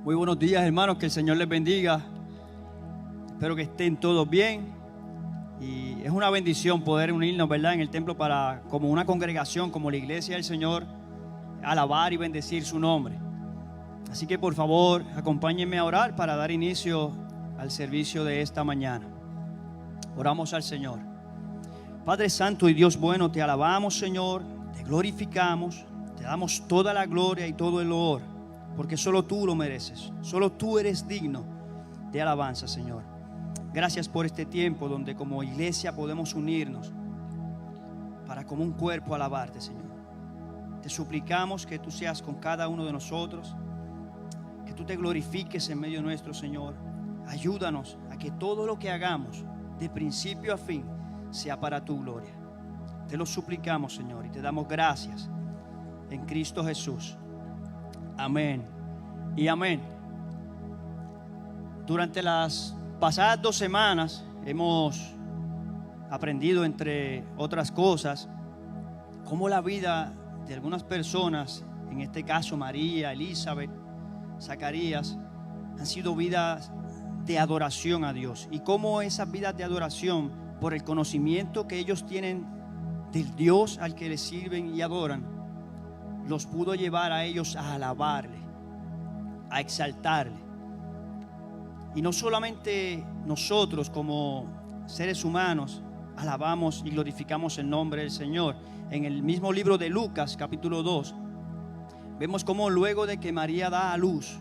Muy buenos días, hermanos, que el Señor les bendiga. Espero que estén todos bien. Y es una bendición poder unirnos, ¿verdad?, en el templo para, como una congregación, como la iglesia del Señor, alabar y bendecir su nombre. Así que por favor, acompáñenme a orar para dar inicio al servicio de esta mañana. Oramos al Señor. Padre Santo y Dios bueno, te alabamos, Señor, te glorificamos, te damos toda la gloria y todo el honor, porque solo tú lo mereces, solo tú eres digno de alabanza, Señor. Gracias por este tiempo donde como iglesia podemos unirnos para como un cuerpo alabarte, Señor. Te suplicamos que tú seas con cada uno de nosotros, que tú te glorifiques en medio nuestro, Señor. Ayúdanos a que todo lo que hagamos de principio a fin sea para tu gloria. Te lo suplicamos, Señor, y te damos gracias en Cristo Jesús. Amén y amén. Durante las pasadas 2 semanas hemos aprendido, entre otras cosas, cómo la vida de algunas personas, en este caso María, Elizabeth, Zacarías, han sido vidas de adoración a Dios, y cómo esas vidas de adoración, por el conocimiento que ellos tienen del Dios al que les sirven y adoran, los pudo llevar a ellos a alabarle, a exaltarle. Y no solamente nosotros como seres humanos alabamos y glorificamos el nombre del Señor. En el mismo libro de Lucas, capítulo 2, vemos cómo luego de que María da a luz,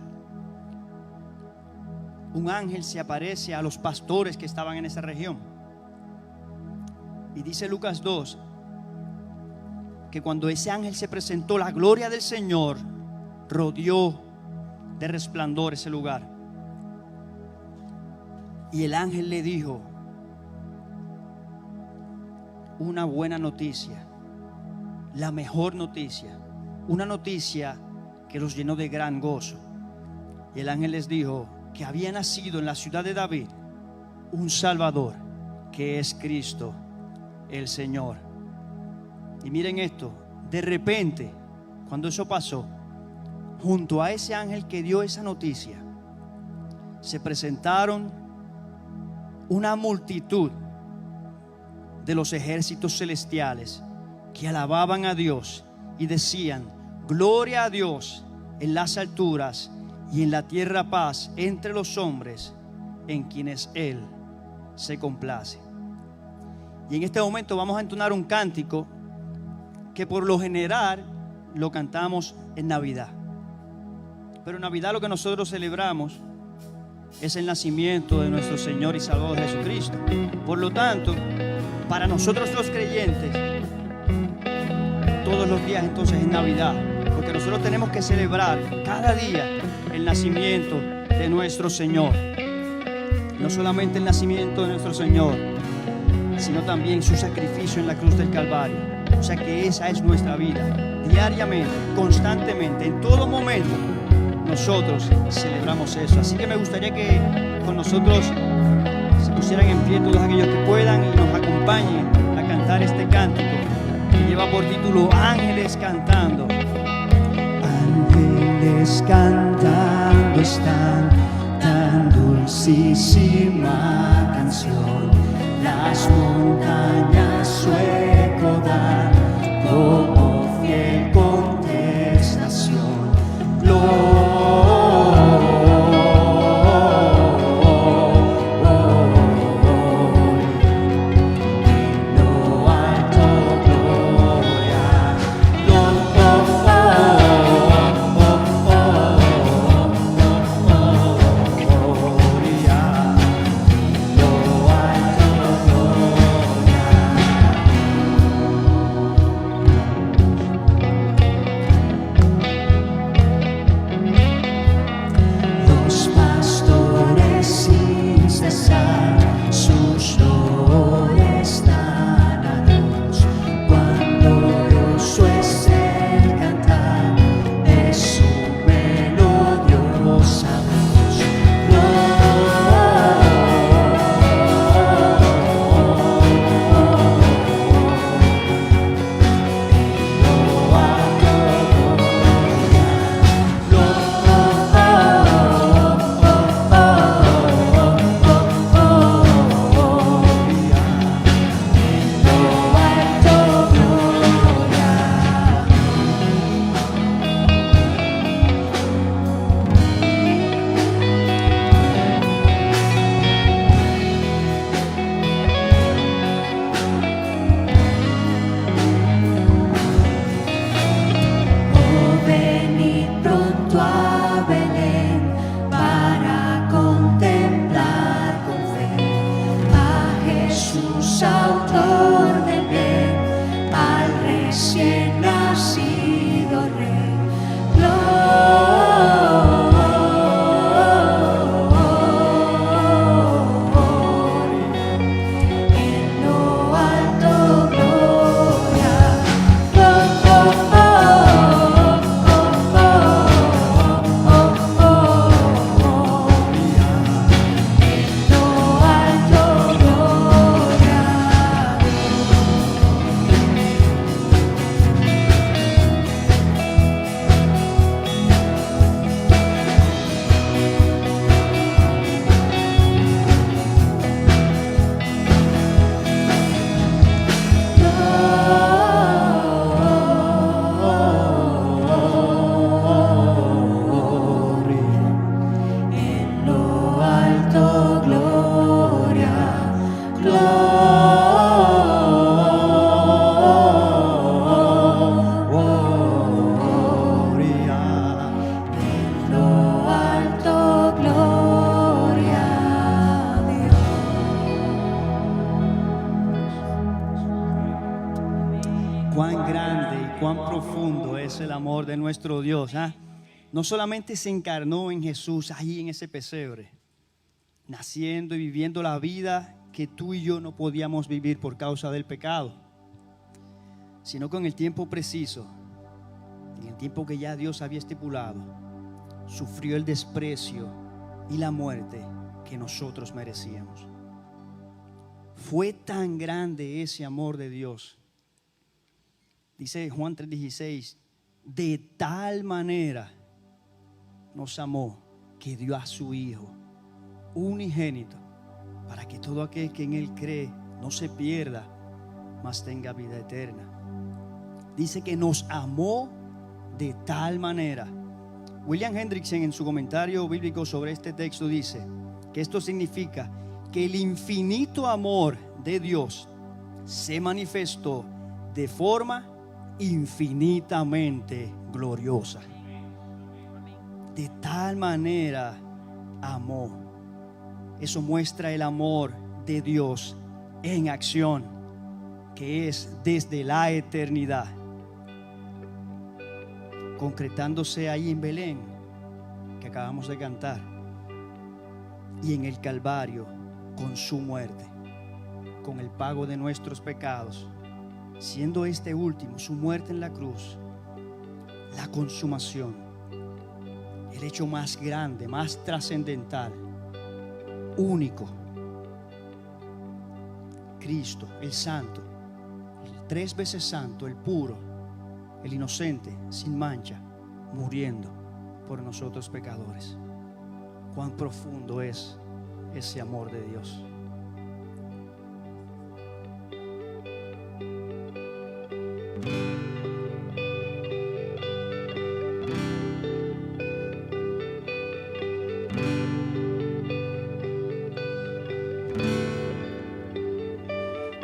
un ángel se aparece a los pastores que estaban en esa región. Y dice Lucas 2, que cuando ese ángel se presentó, la gloria del Señor rodeó de resplandor ese lugar. Y el ángel le dijo una buena noticia, la mejor noticia, una noticia que los llenó de gran gozo. Y el ángel les dijo que había nacido en la ciudad de David un Salvador, que es Cristo el Señor. Y miren esto, de repente, cuando eso pasó, junto a ese ángel que dio esa noticia, se presentaron una multitud de los ejércitos celestiales que alababan a Dios y decían: gloria a Dios en las alturas y en la tierra paz entre los hombres en quienes Él se complace. Y en este momento vamos a entonar un cántico que por lo general lo cantamos en Navidad. Pero en Navidad lo que nosotros celebramos es el nacimiento de nuestro Señor y Salvador Jesucristo. Por lo tanto, para nosotros los creyentes, todos los días entonces es Navidad, porque nosotros tenemos que celebrar cada día el nacimiento de nuestro Señor. No solamente el nacimiento de nuestro Señor, sino también su sacrificio en la cruz del Calvario. O sea que esa es nuestra vida, diariamente, constantemente, en todo momento. Nosotros celebramos eso. Así que me gustaría que con nosotros se pusieran en pie todos aquellos que puedan y nos acompañen a cantar este cántico que lleva por título Ángeles Cantando. Ángeles cantando están, tan dulcísima canción. Las montañas su eco dan como fiel contestación. Cuán profundo es el amor de nuestro Dios. No solamente se encarnó en Jesús ahí en ese pesebre, naciendo y viviendo la vida que tú y yo no podíamos vivir por causa del pecado, sino que en el tiempo preciso, en el tiempo que ya Dios había estipulado, sufrió el desprecio y la muerte que nosotros merecíamos. Fue tan grande ese amor de Dios. Dice Juan 3:16, de tal manera nos amó que dio a su Hijo unigénito, para que todo aquel que en Él cree no se pierda, mas tenga vida eterna. Dice que nos amó de tal manera. William Hendrickson, en su comentario bíblico sobre este texto, dice que esto significa que el infinito amor de Dios se manifestó de forma infinitamente gloriosa. De tal manera amó. Eso muestra el amor de Dios en acción, que es desde la eternidad, concretándose ahí en Belén, que acabamos de cantar, y en el Calvario con su muerte, con el pago de nuestros pecados, siendo este último, su muerte en la cruz, la consumación, el hecho más grande, más trascendental, único. Cristo, el santo, el 3 veces santo, el puro, el inocente, sin mancha, muriendo por nosotros pecadores. Cuán profundo es ese amor de Dios.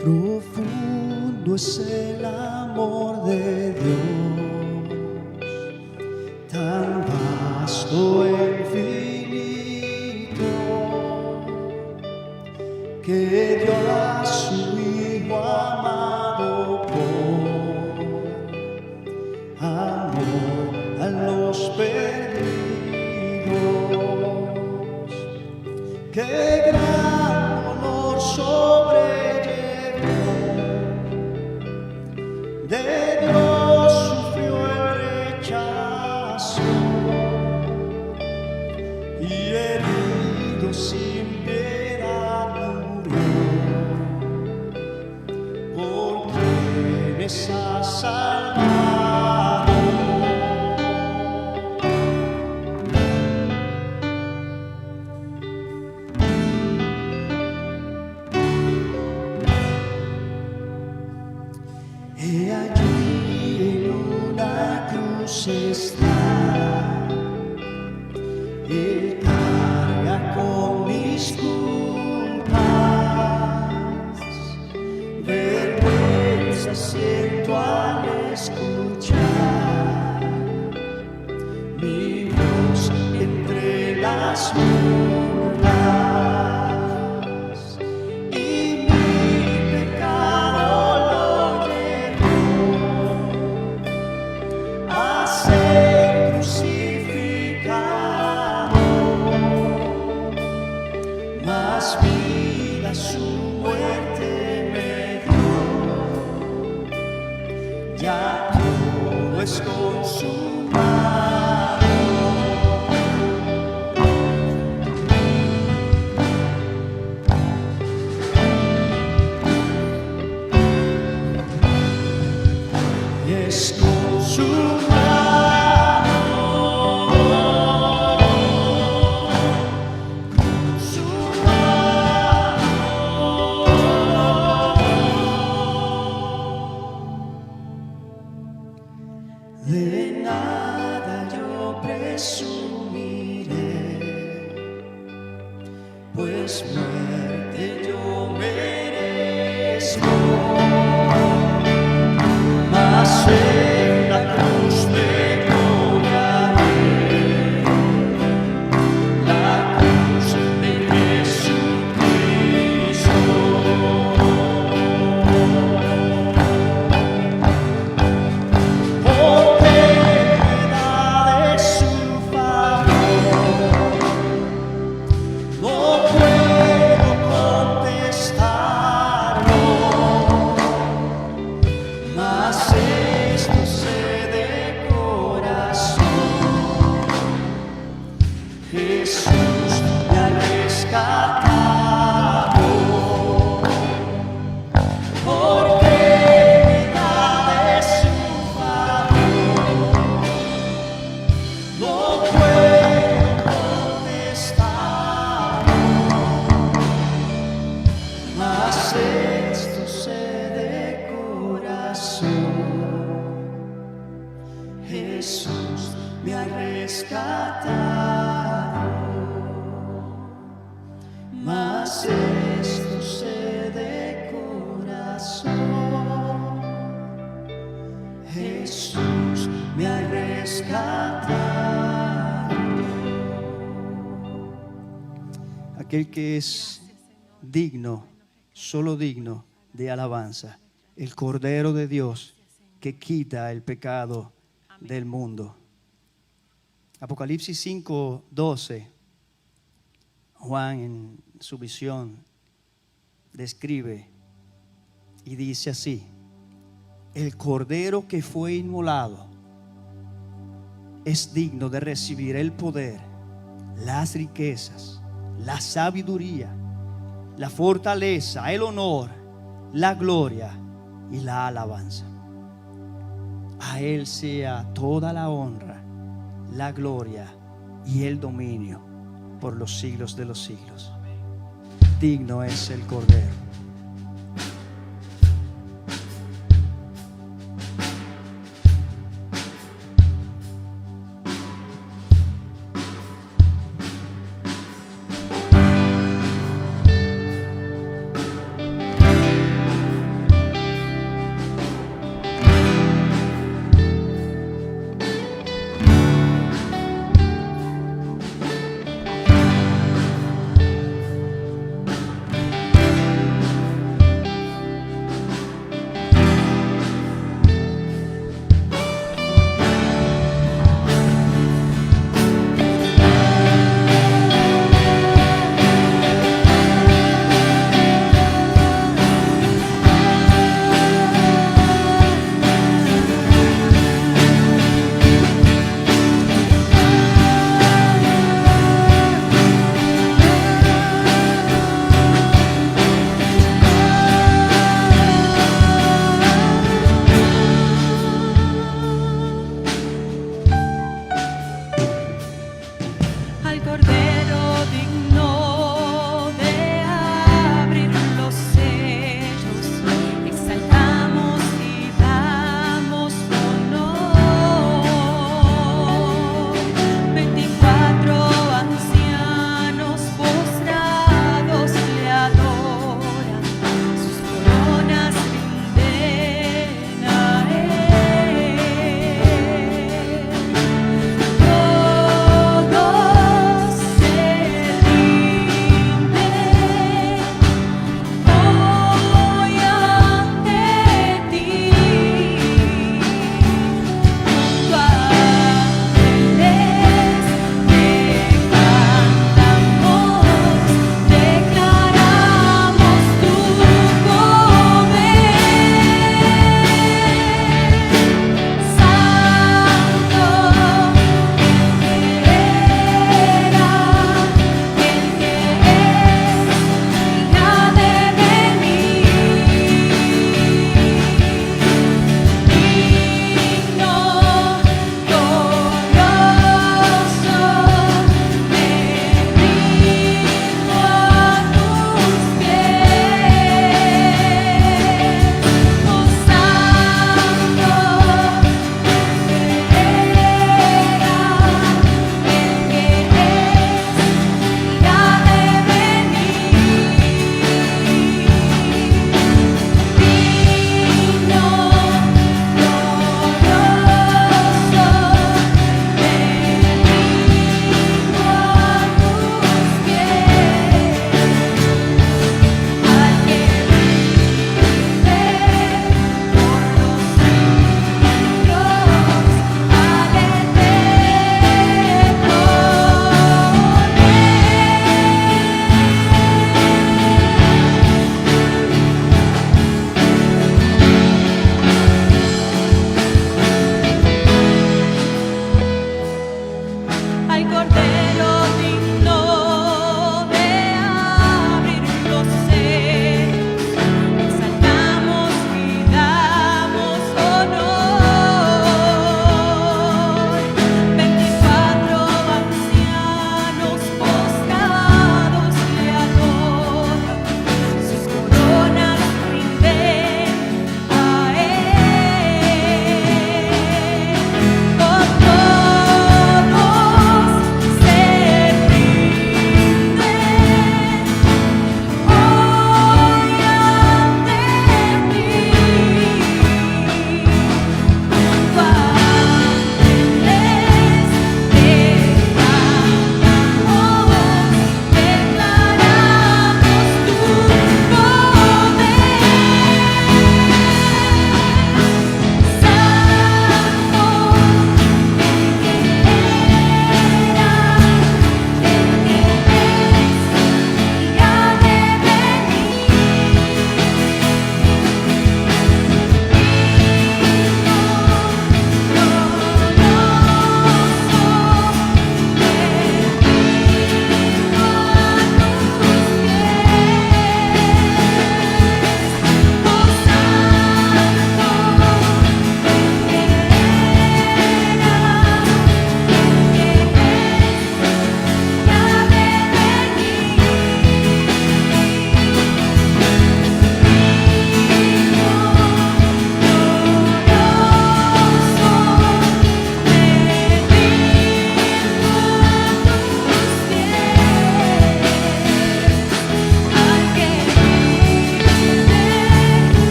Profundo es el amor de Dios, tan vasto e infinito, que dio a su Hijo amado por amor a los perdidos. Qué gran honor de Dios sufrió el rechazo y herido sin piedad murió, por quienes ha salvado. He allí en una cruz está, Él carga con mis culpas, vergüenza siento al escuchar mi voz entre las burlas, y mi pecado más vida su muerte me dio, ya todo es consumado. Y es consumado. De nada yo presumiré, pues muerte yo merezco, mas en la cruz me gloriaré, la cruz de Jesucristo. aquel que es digno, solo digno de alabanza, el Cordero de Dios que quita el pecado del mundo. Apocalipsis 5:12, Juan en su visión describe y dice así: el Cordero que fue inmolado es digno de recibir el poder, las riquezas, la sabiduría, la fortaleza, el honor, la gloria y la alabanza. A Él sea toda la honra, la gloria y el dominio por los siglos de los siglos. Digno es el Cordero.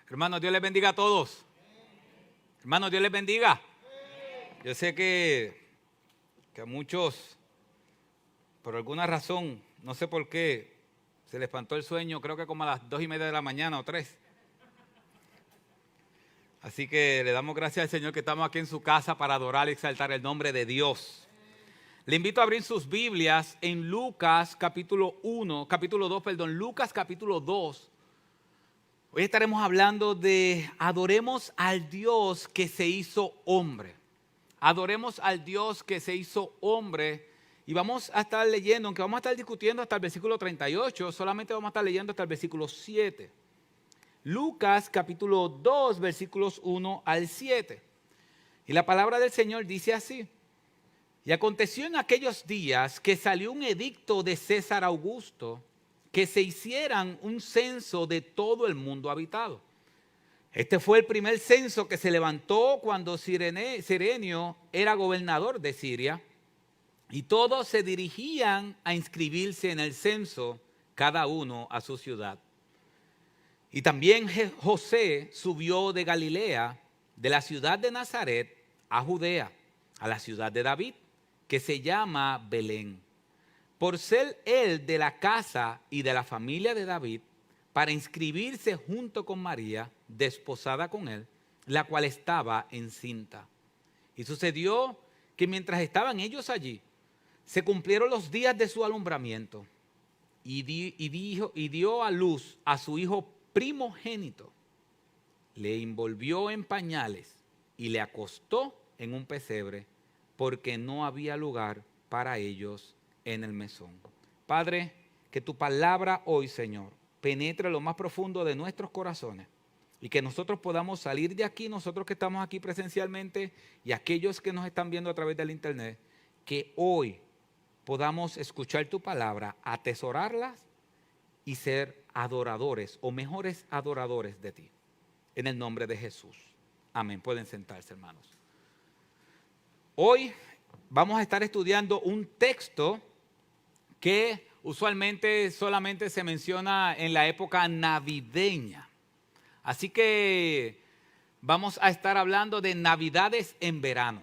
Hermanos, Dios les bendiga a todos. Hermanos, Dios les bendiga. Yo sé que a muchos, por alguna razón, no sé por qué, se les espantó el sueño, creo que como a las 2:30 de la mañana o 3. Así que le damos gracias al Señor que estamos aquí en su casa para adorar y exaltar el nombre de Dios. Le invito a abrir sus Biblias en Lucas capítulo 2, Lucas capítulo 2. Hoy estaremos hablando de adoremos al Dios que se hizo hombre. Adoremos al Dios que se hizo hombre. Y vamos a estar leyendo, aunque vamos a estar discutiendo hasta el versículo 38, solamente vamos a estar leyendo hasta el versículo 7. Lucas capítulo 2, versículos 1 al 7. Y la palabra del Señor dice así. Y aconteció en aquellos días que salió un edicto de César Augusto, que se hicieran un censo de todo el mundo habitado. Este fue el primer censo que se levantó cuando Cirenio era gobernador de Siria, y todos se dirigían a inscribirse en el censo, cada uno a su ciudad. Y también José subió de Galilea, de la ciudad de Nazaret, a Judea, a la ciudad de David, que se llama Belén, por ser él de la casa y de la familia de David, para inscribirse junto con María, desposada con él, la cual estaba encinta. Y sucedió que mientras estaban ellos allí, se cumplieron los días de su alumbramiento, y dio a luz a su hijo primogénito. Le envolvió en pañales y le acostó en un pesebre, porque no había lugar para ellos en el mesón. Padre, que tu palabra hoy, Señor, penetre lo más profundo de nuestros corazones y que nosotros podamos salir de aquí, nosotros que estamos aquí presencialmente y aquellos que nos están viendo a través del internet, que hoy podamos escuchar tu palabra, atesorarlas y ser adoradores o mejores adoradores de ti. En el nombre de Jesús. Amén. Pueden sentarse, hermanos. Hoy vamos a estar estudiando un texto que usualmente solamente se menciona en la época navideña. Así que vamos a estar hablando de Navidades en verano.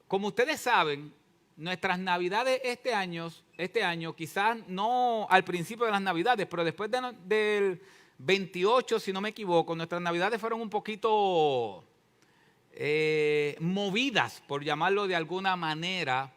Como ustedes saben, nuestras Navidades este año, quizás no al principio de las Navidades, pero después del 28, si no me equivoco, nuestras Navidades fueron un poquito movidas, por llamarlo de alguna manera,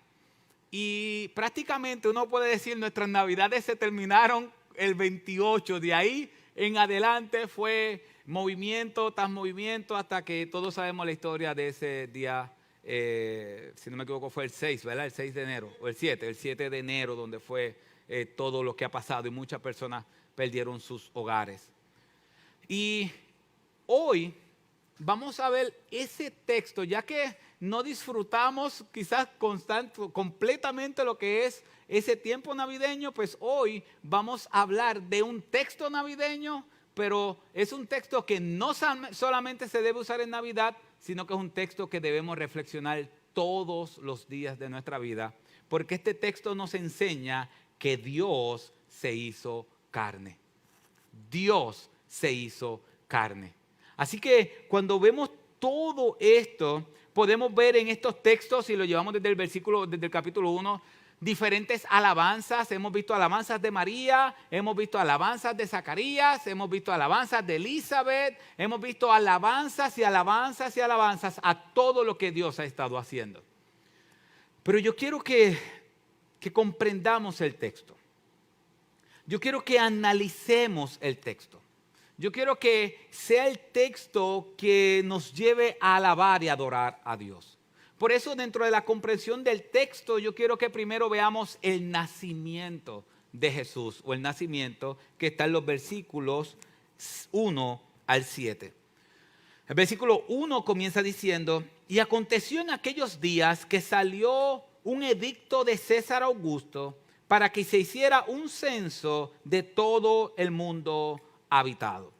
y prácticamente uno puede decir nuestras Navidades se terminaron el 28, de ahí en adelante fue movimiento tras movimiento hasta que todos sabemos la historia de ese día, si no me equivoco fue el 6, ¿verdad? El 6 de enero, o el 7 de enero, donde fue todo lo que ha pasado y muchas personas perdieron sus hogares. Y hoy vamos a ver ese texto, ya que no disfrutamos quizás completamente lo que es ese tiempo navideño, pues hoy vamos a hablar de un texto navideño, pero es un texto que no solamente se debe usar en Navidad, sino que es un texto que debemos reflexionar todos los días de nuestra vida, porque este texto nos enseña que Dios se hizo carne. Dios se hizo carne. Así que cuando vemos todo esto, podemos ver en estos textos, si lo llevamos desde el capítulo 1, diferentes alabanzas. Hemos visto alabanzas de María, hemos visto alabanzas de Zacarías, hemos visto alabanzas de Elizabeth, hemos visto alabanzas y alabanzas y alabanzas a todo lo que Dios ha estado haciendo. Pero yo quiero que comprendamos el texto. Yo quiero que analicemos el texto. Yo quiero que sea el texto que nos lleve a alabar y adorar a Dios. Por eso, dentro de la comprensión del texto, yo quiero que primero veamos el nacimiento de Jesús, o el nacimiento que está en los versículos 1 al 7. El versículo 1 comienza diciendo: y aconteció en aquellos días que salió un edicto de César Augusto para que se hiciera un censo de todo el mundo habitado.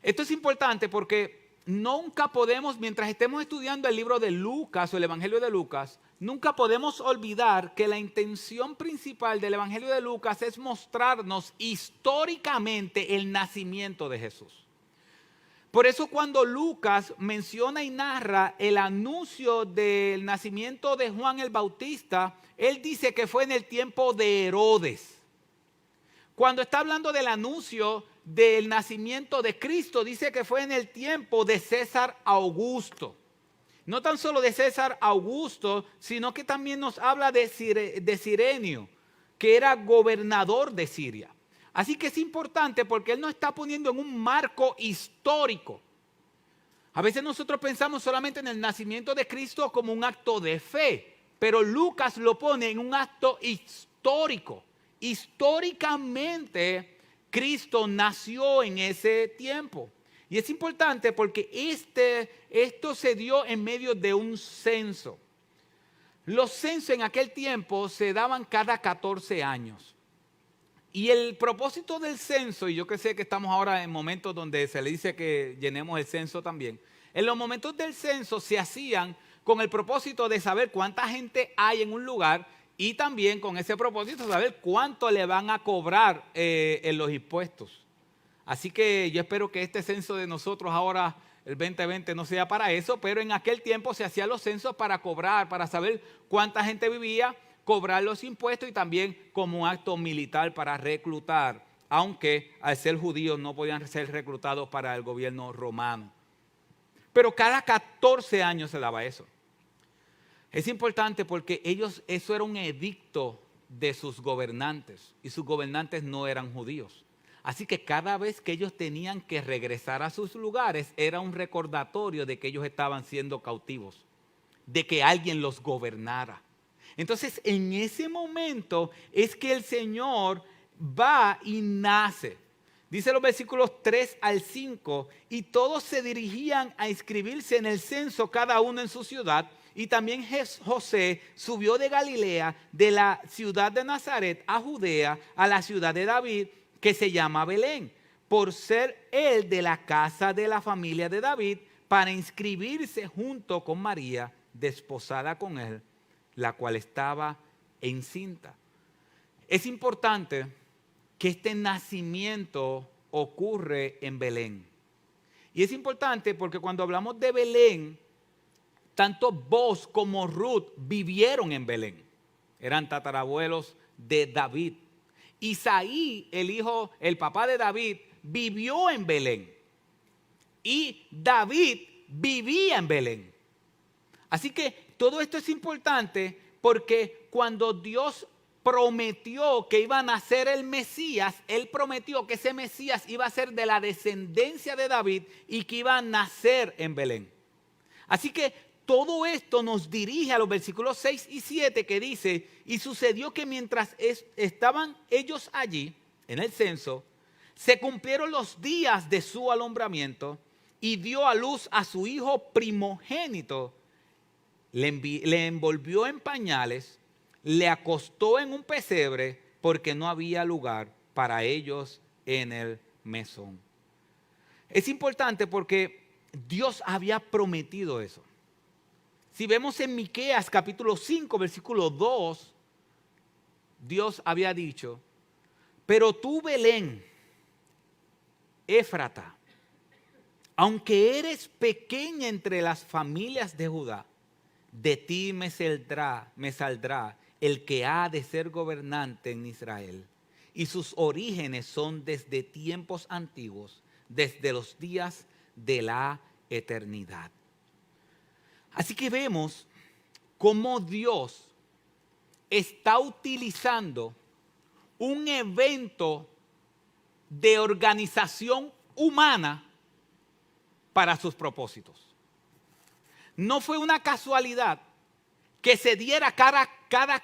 Esto es importante porque nunca podemos, mientras estemos estudiando el libro de Lucas o el Evangelio de Lucas, nunca podemos olvidar que la intención principal del Evangelio de Lucas es mostrarnos históricamente el nacimiento de Jesús. Por eso cuando Lucas menciona y narra el anuncio del nacimiento de Juan el Bautista, él dice que fue en el tiempo de Herodes. Cuando está hablando del anuncio del nacimiento de Cristo, dice que fue en el tiempo de César Augusto. No tan solo de César Augusto, sino que también nos habla de Cirenio, que era gobernador de Siria. Así que es importante porque él nos está poniendo en un marco histórico. A veces nosotros pensamos solamente en el nacimiento de Cristo como un acto de fe, pero Lucas lo pone en un acto histórico. Históricamente, Cristo nació en ese tiempo. Y es importante porque esto se dio en medio de un censo. Los censos en aquel tiempo se daban cada 14 años. Y el propósito del censo, y yo que sé que estamos ahora en momentos donde se le dice que llenemos el censo también, en los momentos del censo se hacían con el propósito de saber cuánta gente hay en un lugar y también con ese propósito de saber cuánto le van a cobrar en los impuestos. Así que yo espero que este censo de nosotros ahora, el 2020, no sea para eso, pero en aquel tiempo se hacían los censos para cobrar, para saber cuánta gente vivía, cobrar los impuestos y también como un acto militar para reclutar, aunque al ser judíos no podían ser reclutados para el gobierno romano. Pero cada 14 años se daba eso. Es importante porque eso era un edicto de sus gobernantes y sus gobernantes no eran judíos. Así que cada vez que ellos tenían que regresar a sus lugares era un recordatorio de que ellos estaban siendo cautivos, de que alguien los gobernara. Entonces, en ese momento es que el Señor va y nace. Dice los versículos 3 al 5, y todos se dirigían a inscribirse en el censo, cada uno en su ciudad. Y también José subió de Galilea, de la ciudad de Nazaret, a Judea, a la ciudad de David, que se llama Belén, por ser él de la casa de la familia de David, para inscribirse junto con María, desposada con él, la cual estaba encinta. Es importante que este nacimiento ocurre en Belén. Y es importante porque cuando hablamos de Belén, tanto Boz como Ruth vivieron en Belén. Eran tatarabuelos de David. Isaí, el papá de David, vivió en Belén. Y David vivía en Belén. Así que todo esto es importante porque cuando Dios prometió que iba a nacer el Mesías, Él prometió que ese Mesías iba a ser de la descendencia de David y que iba a nacer en Belén. Así que todo esto nos dirige a los versículos 6 y 7 que dice, y sucedió que mientras estaban ellos allí, en el censo, se cumplieron los días de su alumbramiento y dio a luz a su hijo primogénito. Le envolvió en pañales, le acostó en un pesebre porque no había lugar para ellos en el mesón. Es importante porque Dios había prometido eso. Si vemos en Miqueas capítulo 5, versículo 2, Dios había dicho, pero tú, Belén, Éfrata, aunque eres pequeña entre las familias de Judá, de ti me saldrá el que ha de ser gobernante en Israel. Y sus orígenes son desde tiempos antiguos, desde los días de la eternidad. Así que vemos cómo Dios está utilizando un evento de organización humana para sus propósitos. No fue una casualidad que se diera cada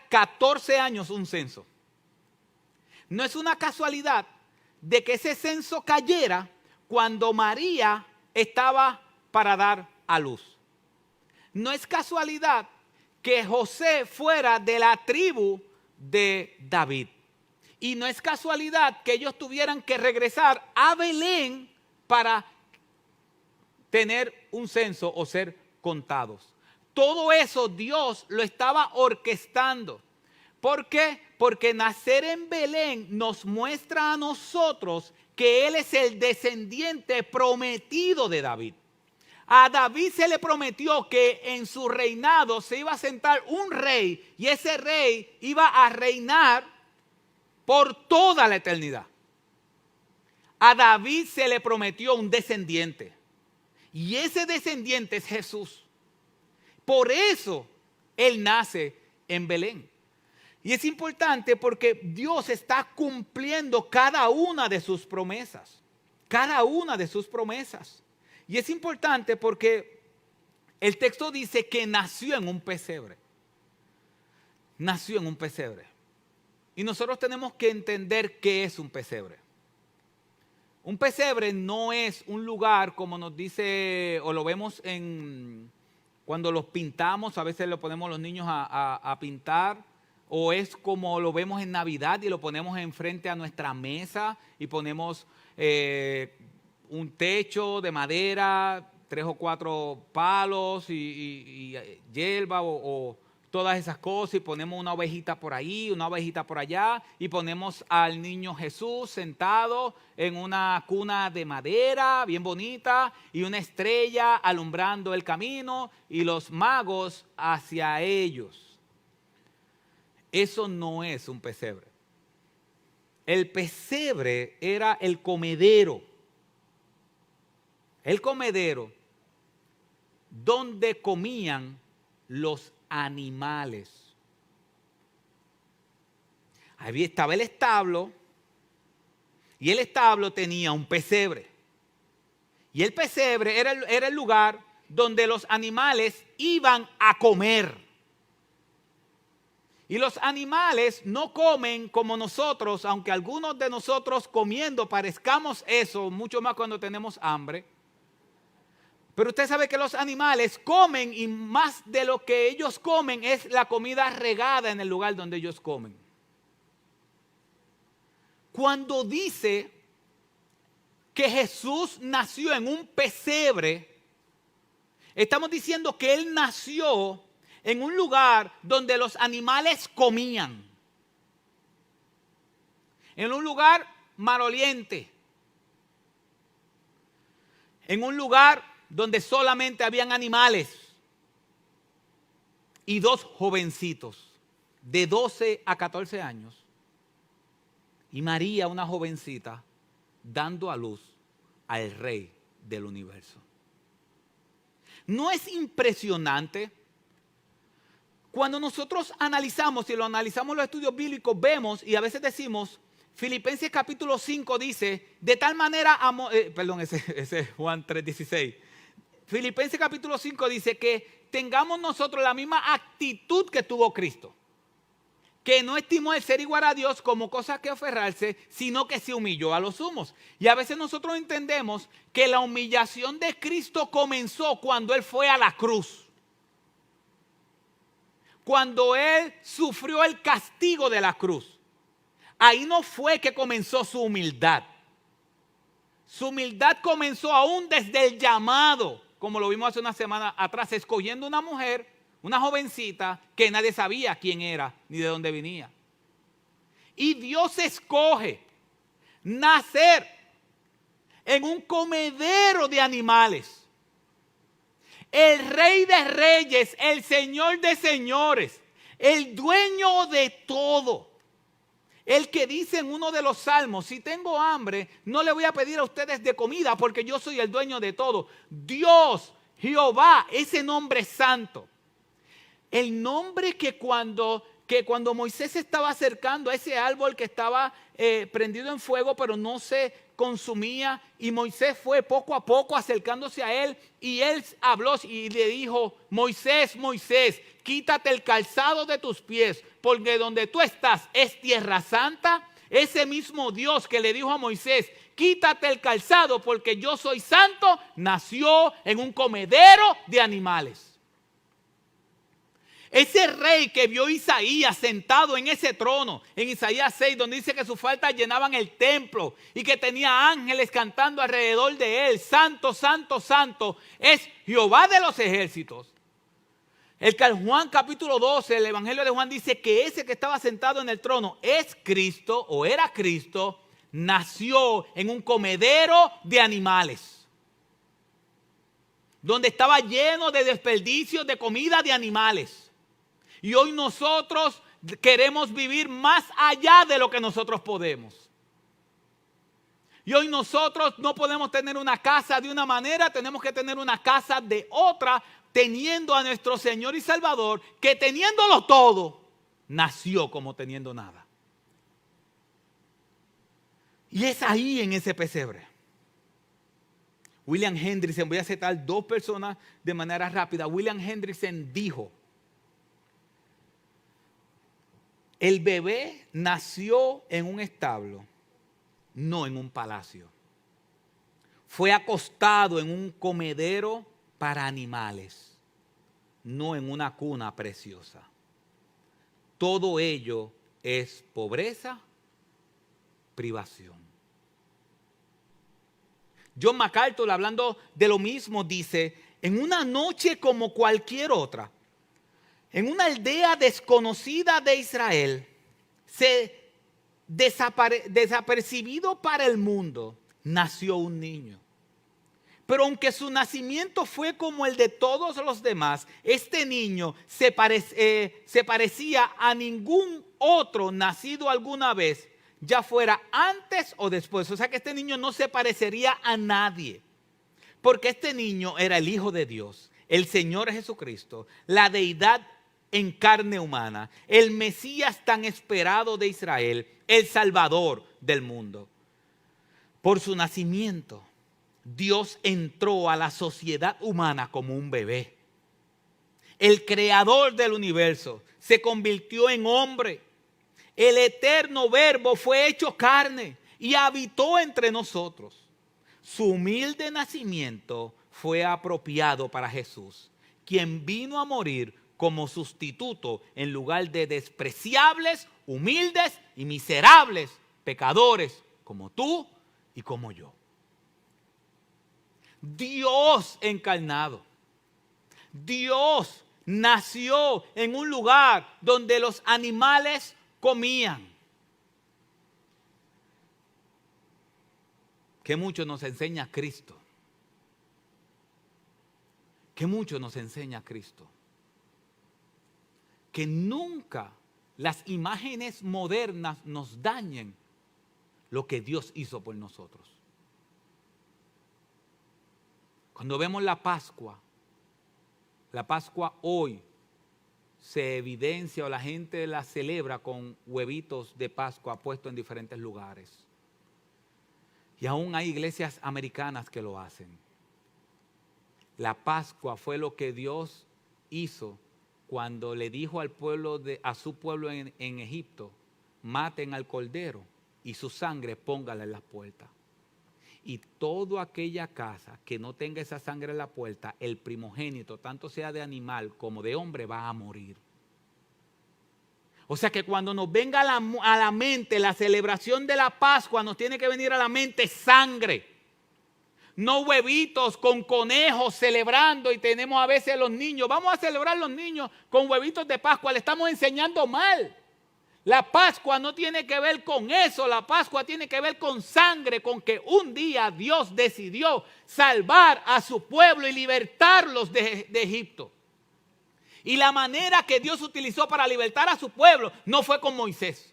14 años un censo. No es una casualidad de que ese censo cayera cuando María estaba para dar a luz. No es casualidad que José fuera de la tribu de David. Y no es casualidad que ellos tuvieran que regresar a Belén para tener un censo o ser contados. Todo eso Dios lo estaba orquestando. ¿Por qué? Porque nacer en Belén nos muestra a nosotros que él es el descendiente prometido de David. A David se le prometió que en su reinado se iba a sentar un rey y ese rey iba a reinar por toda la eternidad. A David se le prometió un descendiente y ese descendiente es Jesús. Por eso él nace en Belén. Y es importante porque Dios está cumpliendo cada una de sus promesas. Cada una de sus promesas. Y es importante porque el texto dice que nació en un pesebre. Nació en un pesebre. Y nosotros tenemos que entender qué es un pesebre. Un pesebre no es un lugar como nos dice o lo vemos cuando los pintamos, a veces lo ponemos los niños a pintar. O es como lo vemos en Navidad y lo ponemos enfrente a nuestra mesa y ponemos un techo de madera, 3 o 4 palos y hierba o todas esas cosas y ponemos una ovejita por ahí, una ovejita por allá y ponemos al niño Jesús sentado en una cuna de madera bien bonita y una estrella alumbrando el camino y los magos hacia ellos. Eso no es un pesebre. El pesebre era el comedero. El comedero donde comían los animales. Ahí estaba el establo y el establo tenía un pesebre. Y el pesebre era el lugar donde los animales iban a comer. Y los animales no comen como nosotros, aunque algunos de nosotros comiendo parezcamos eso, mucho más cuando tenemos hambre. Pero usted sabe que los animales comen y más de lo que ellos comen es la comida regada en el lugar donde ellos comen. Cuando dice que Jesús nació en un pesebre, estamos diciendo que Él nació en un lugar donde los animales comían. En un lugar maloliente. En un lugar donde solamente habían animales. Y 2 jovencitos de 12 a 14 años. Y María, una jovencita, dando a luz al Rey del universo. ¿No es impresionante? Cuando nosotros analizamos, si lo analizamos los estudios bíblicos, vemos y a veces decimos, Filipenses capítulo 5 dice, de tal manera amó, ese es Juan 3:16. Filipenses capítulo 5 dice que tengamos nosotros la misma actitud que tuvo Cristo. Que no estimó el ser igual a Dios como cosa que aferrarse, sino que se humilló a los sumos. Y a veces nosotros entendemos que la humillación de Cristo comenzó cuando Él fue a la cruz. Cuando Él sufrió el castigo de la cruz. Ahí no fue que comenzó su humildad. Su humildad comenzó aún desde el llamado, como lo vimos hace una semana atrás, escogiendo una mujer, una jovencita, que nadie sabía quién era ni de dónde venía. Y Dios escoge nacer en un comedero de animales. El Rey de Reyes, el Señor de Señores, el dueño de todo. El que dice en uno de los salmos, si tengo hambre, no le voy a pedir a ustedes de comida porque yo soy el dueño de todo. Dios, Jehová, ese nombre santo. El nombre que cuando Moisés se estaba acercando a ese árbol que estaba prendido en fuego, pero no se consumía, y Moisés fue poco a poco acercándose a él, y él habló y le dijo, Moisés, Moisés, quítate el calzado de tus pies, porque donde tú estás es tierra santa. Ese mismo Dios que le dijo a Moisés, quítate el calzado porque yo soy santo, nació en un comedero de animales. Ese rey que vio Isaías sentado en ese trono, en Isaías 6, donde dice que sus faltas llenaban el templo y que tenía ángeles cantando alrededor de él, santo, santo, santo, es Jehová de los ejércitos. El que en Juan capítulo 12, el Evangelio de Juan dice que ese que estaba sentado en el trono es Cristo o era Cristo, nació en un comedero de animales, donde estaba lleno de desperdicios de comida de animales. Y hoy nosotros queremos vivir más allá de lo que nosotros podemos. Y hoy nosotros no podemos tener una casa de una manera, tenemos que tener una casa de otra, teniendo a nuestro Señor y Salvador, que teniéndolo todo, nació como teniendo nada. Y es ahí en ese pesebre. William Hendrickson, voy a citar dos personas de manera rápida. William Hendrickson dijo: el bebé nació en un establo, no en un palacio. Fue acostado en un comedero para animales, no en una cuna preciosa. Todo ello es pobreza, privación. John MacArthur, hablando de lo mismo, dice: en una noche como cualquier otra, en una aldea desconocida de Israel, desapercibido para el mundo, nació un niño. Pero aunque su nacimiento fue como el de todos los demás, este niño se parecía a ningún otro nacido alguna vez, ya fuera antes o después. O sea que este niño no se parecería a nadie, porque este niño era el Hijo de Dios, el Señor Jesucristo, la deidad en carne humana, el Mesías tan esperado de Israel, el Salvador del mundo. Por su nacimiento, Dios entró a la sociedad humana como un bebé. El creador del universo se convirtió en hombre. El eterno Verbo fue hecho carne y habitó entre nosotros. Su humilde nacimiento fue apropiado para Jesús, quien vino a morir como sustituto en lugar de despreciables, humildes y miserables pecadores como tú y como yo. Dios encarnado. Dios nació en un lugar donde los animales comían. Que mucho nos enseña Cristo. Que mucho nos enseña Cristo. Que nunca las imágenes modernas nos dañen lo que Dios hizo por nosotros. Cuando vemos la Pascua hoy se evidencia o la gente la celebra con huevitos de Pascua puestos en diferentes lugares. Y aún hay iglesias americanas que lo hacen. La Pascua fue lo que Dios hizo cuando le dijo al pueblo a su pueblo en Egipto: maten al cordero y su sangre póngala en las puertas. Y toda aquella casa que no tenga esa sangre en la puerta, el primogénito, tanto sea de animal como de hombre, va a morir. O sea que cuando nos venga a la mente la celebración de la Pascua, nos tiene que venir a la mente sangre. No huevitos con conejos celebrando, y tenemos a veces los niños. Vamos a celebrar los niños con huevitos de Pascua. Le estamos enseñando mal. La Pascua no tiene que ver con eso. La Pascua tiene que ver con sangre, con que un día Dios decidió salvar a su pueblo y libertarlos de Egipto. Y la manera que Dios utilizó para libertar a su pueblo no fue con Moisés.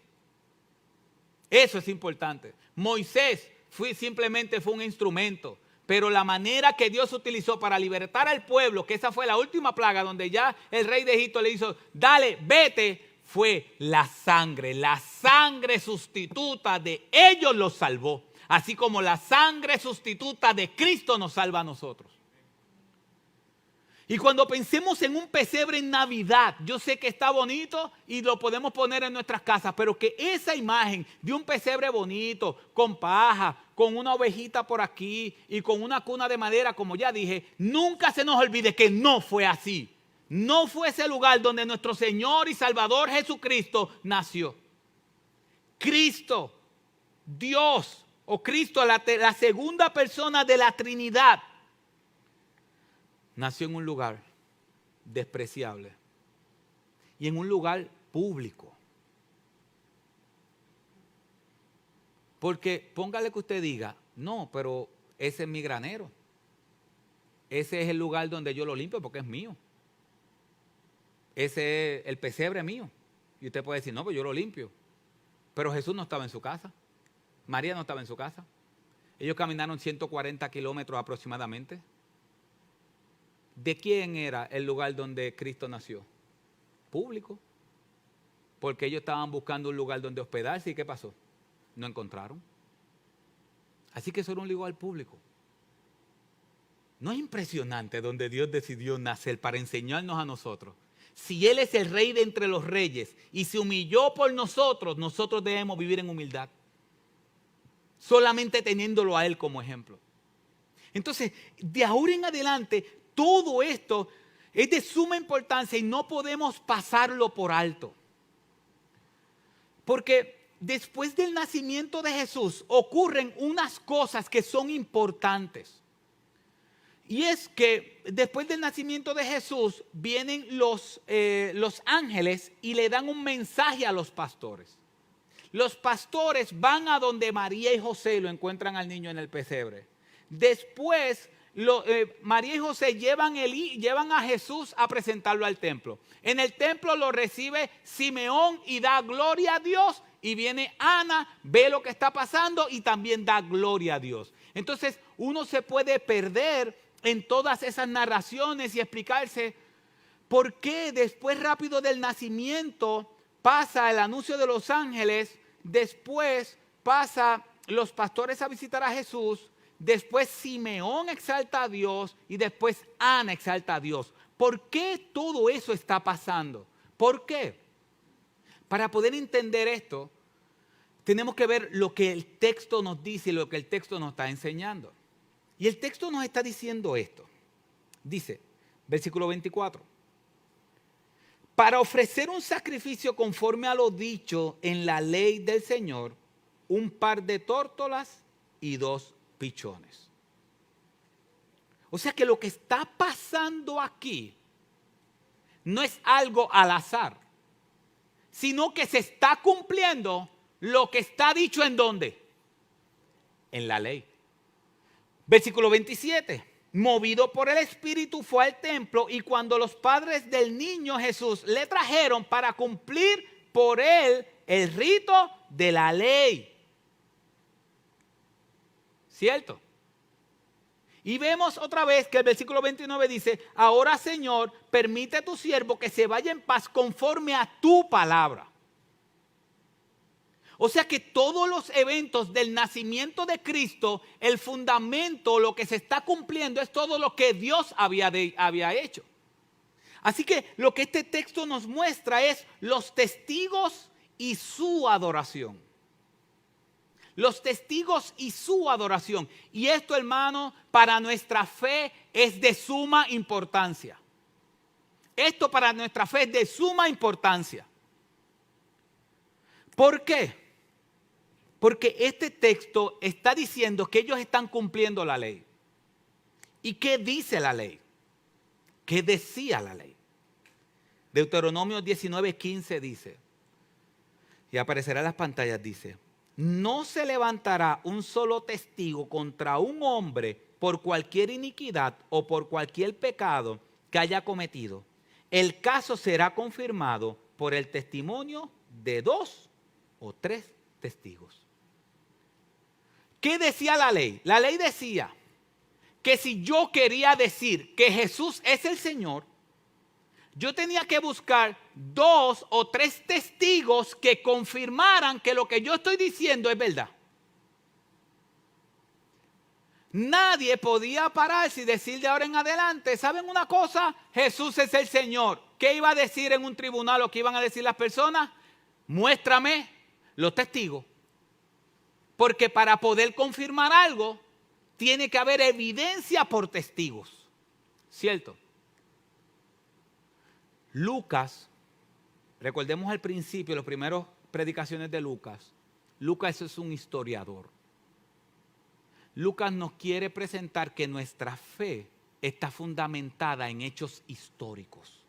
Eso es importante. Moisés simplemente fue un instrumento. Pero la manera que Dios utilizó para libertar al pueblo, que esa fue la última plaga donde ya el rey de Egipto le hizo: dale, vete, fue la sangre. La sangre sustituta de ellos los salvó. Así como la sangre sustituta de Cristo nos salva a nosotros. Y cuando pensemos en un pesebre en Navidad, yo sé que está bonito y lo podemos poner en nuestras casas, pero que esa imagen de un pesebre bonito, con paja, con una ovejita por aquí y con una cuna de madera, como ya dije, nunca se nos olvide que no fue así. No fue ese lugar donde nuestro Señor y Salvador Jesucristo nació. Cristo, Dios o Cristo, la segunda persona de la Trinidad, nació en un lugar despreciable y en un lugar público. Porque póngale que usted diga, no, pero ese es mi granero. Ese es el lugar donde yo lo limpio porque es mío. Ese es el pesebre mío. Y usted puede decir, no, pues yo lo limpio. Pero Jesús no estaba en su casa. María no estaba en su casa. Ellos caminaron 140 kilómetros aproximadamente. ¿De quién era el lugar donde Cristo nació? Público. Porque ellos estaban buscando un lugar donde hospedarse. ¿Y qué pasó? No encontraron. Así que eso era un lugar público. ¿No es impresionante donde Dios decidió nacer para enseñarnos a nosotros? Si Él es el Rey de entre los reyes y se humilló por nosotros, nosotros debemos vivir en humildad. Solamente teniéndolo a Él como ejemplo. Entonces, de ahora en adelante, todo esto es de suma importancia y no podemos pasarlo por alto. Porque después del nacimiento de Jesús ocurren unas cosas que son importantes. Y es que después del nacimiento de Jesús vienen los ángeles y le dan un mensaje a los pastores. Los pastores van a donde María y José lo encuentran al niño en el pesebre. Después María y José llevan a Jesús a presentarlo al templo. En el templo lo recibe Simeón y da gloria a Dios. Y viene Ana, ve lo que está pasando y también da gloria a Dios. Entonces uno se puede perder en todas esas narraciones y explicarse por qué después rápido del nacimiento pasa el anuncio de los ángeles, después pasa los pastores a visitar a Jesús, después Simeón exalta a Dios y después Ana exalta a Dios. ¿Por qué todo eso está pasando? ¿Por qué? Para poder entender esto, tenemos que ver lo que el texto nos dice y lo que el texto nos está enseñando. Y el texto nos está diciendo esto. Dice, versículo 24. Para ofrecer un sacrificio conforme a lo dicho en la ley del Señor, un par de tórtolas y 2 pichones. O sea que lo que está pasando aquí no es algo al azar, sino que se está cumpliendo lo que está dicho en ¿dónde? En la ley. Versículo 27. Movido por el Espíritu fue al templo y cuando los padres del niño Jesús le trajeron para cumplir por él el rito de la ley. ¿Cierto? Y vemos otra vez que el versículo 29 dice, ahora Señor, permite a tu siervo que se vaya en paz conforme a tu palabra. O sea que todos los eventos del nacimiento de Cristo, el fundamento, lo que se está cumpliendo es todo lo que Dios había hecho. Así que lo que este texto nos muestra es los testigos y su adoración. Los testigos y su adoración. Y esto, hermano, para nuestra fe es de suma importancia. Esto para nuestra fe es de suma importancia. ¿Por qué? Porque este texto está diciendo que ellos están cumpliendo la ley. ¿Y qué dice la ley? ¿Qué decía la ley? Deuteronomio 19:15 dice, y aparecerá en las pantallas, dice, no se levantará un solo testigo contra un hombre por cualquier iniquidad o por cualquier pecado que haya cometido. El caso será confirmado por el testimonio de 2 o 3 testigos. ¿Qué decía la ley? La ley decía que si yo quería decir que Jesús es el Señor, yo tenía que buscar 2 o 3 testigos que confirmaran que lo que yo estoy diciendo es verdad. Nadie podía pararse y decir de ahora en adelante, ¿saben una cosa? Jesús es el Señor. ¿Qué iba a decir en un tribunal o qué iban a decir las personas? Muéstrame los testigos. Porque para poder confirmar algo, tiene que haber evidencia por testigos. ¿Cierto? Lucas, recordemos al principio, las primeras predicaciones de Lucas. Lucas es un historiador. Lucas nos quiere presentar que nuestra fe está fundamentada en hechos históricos.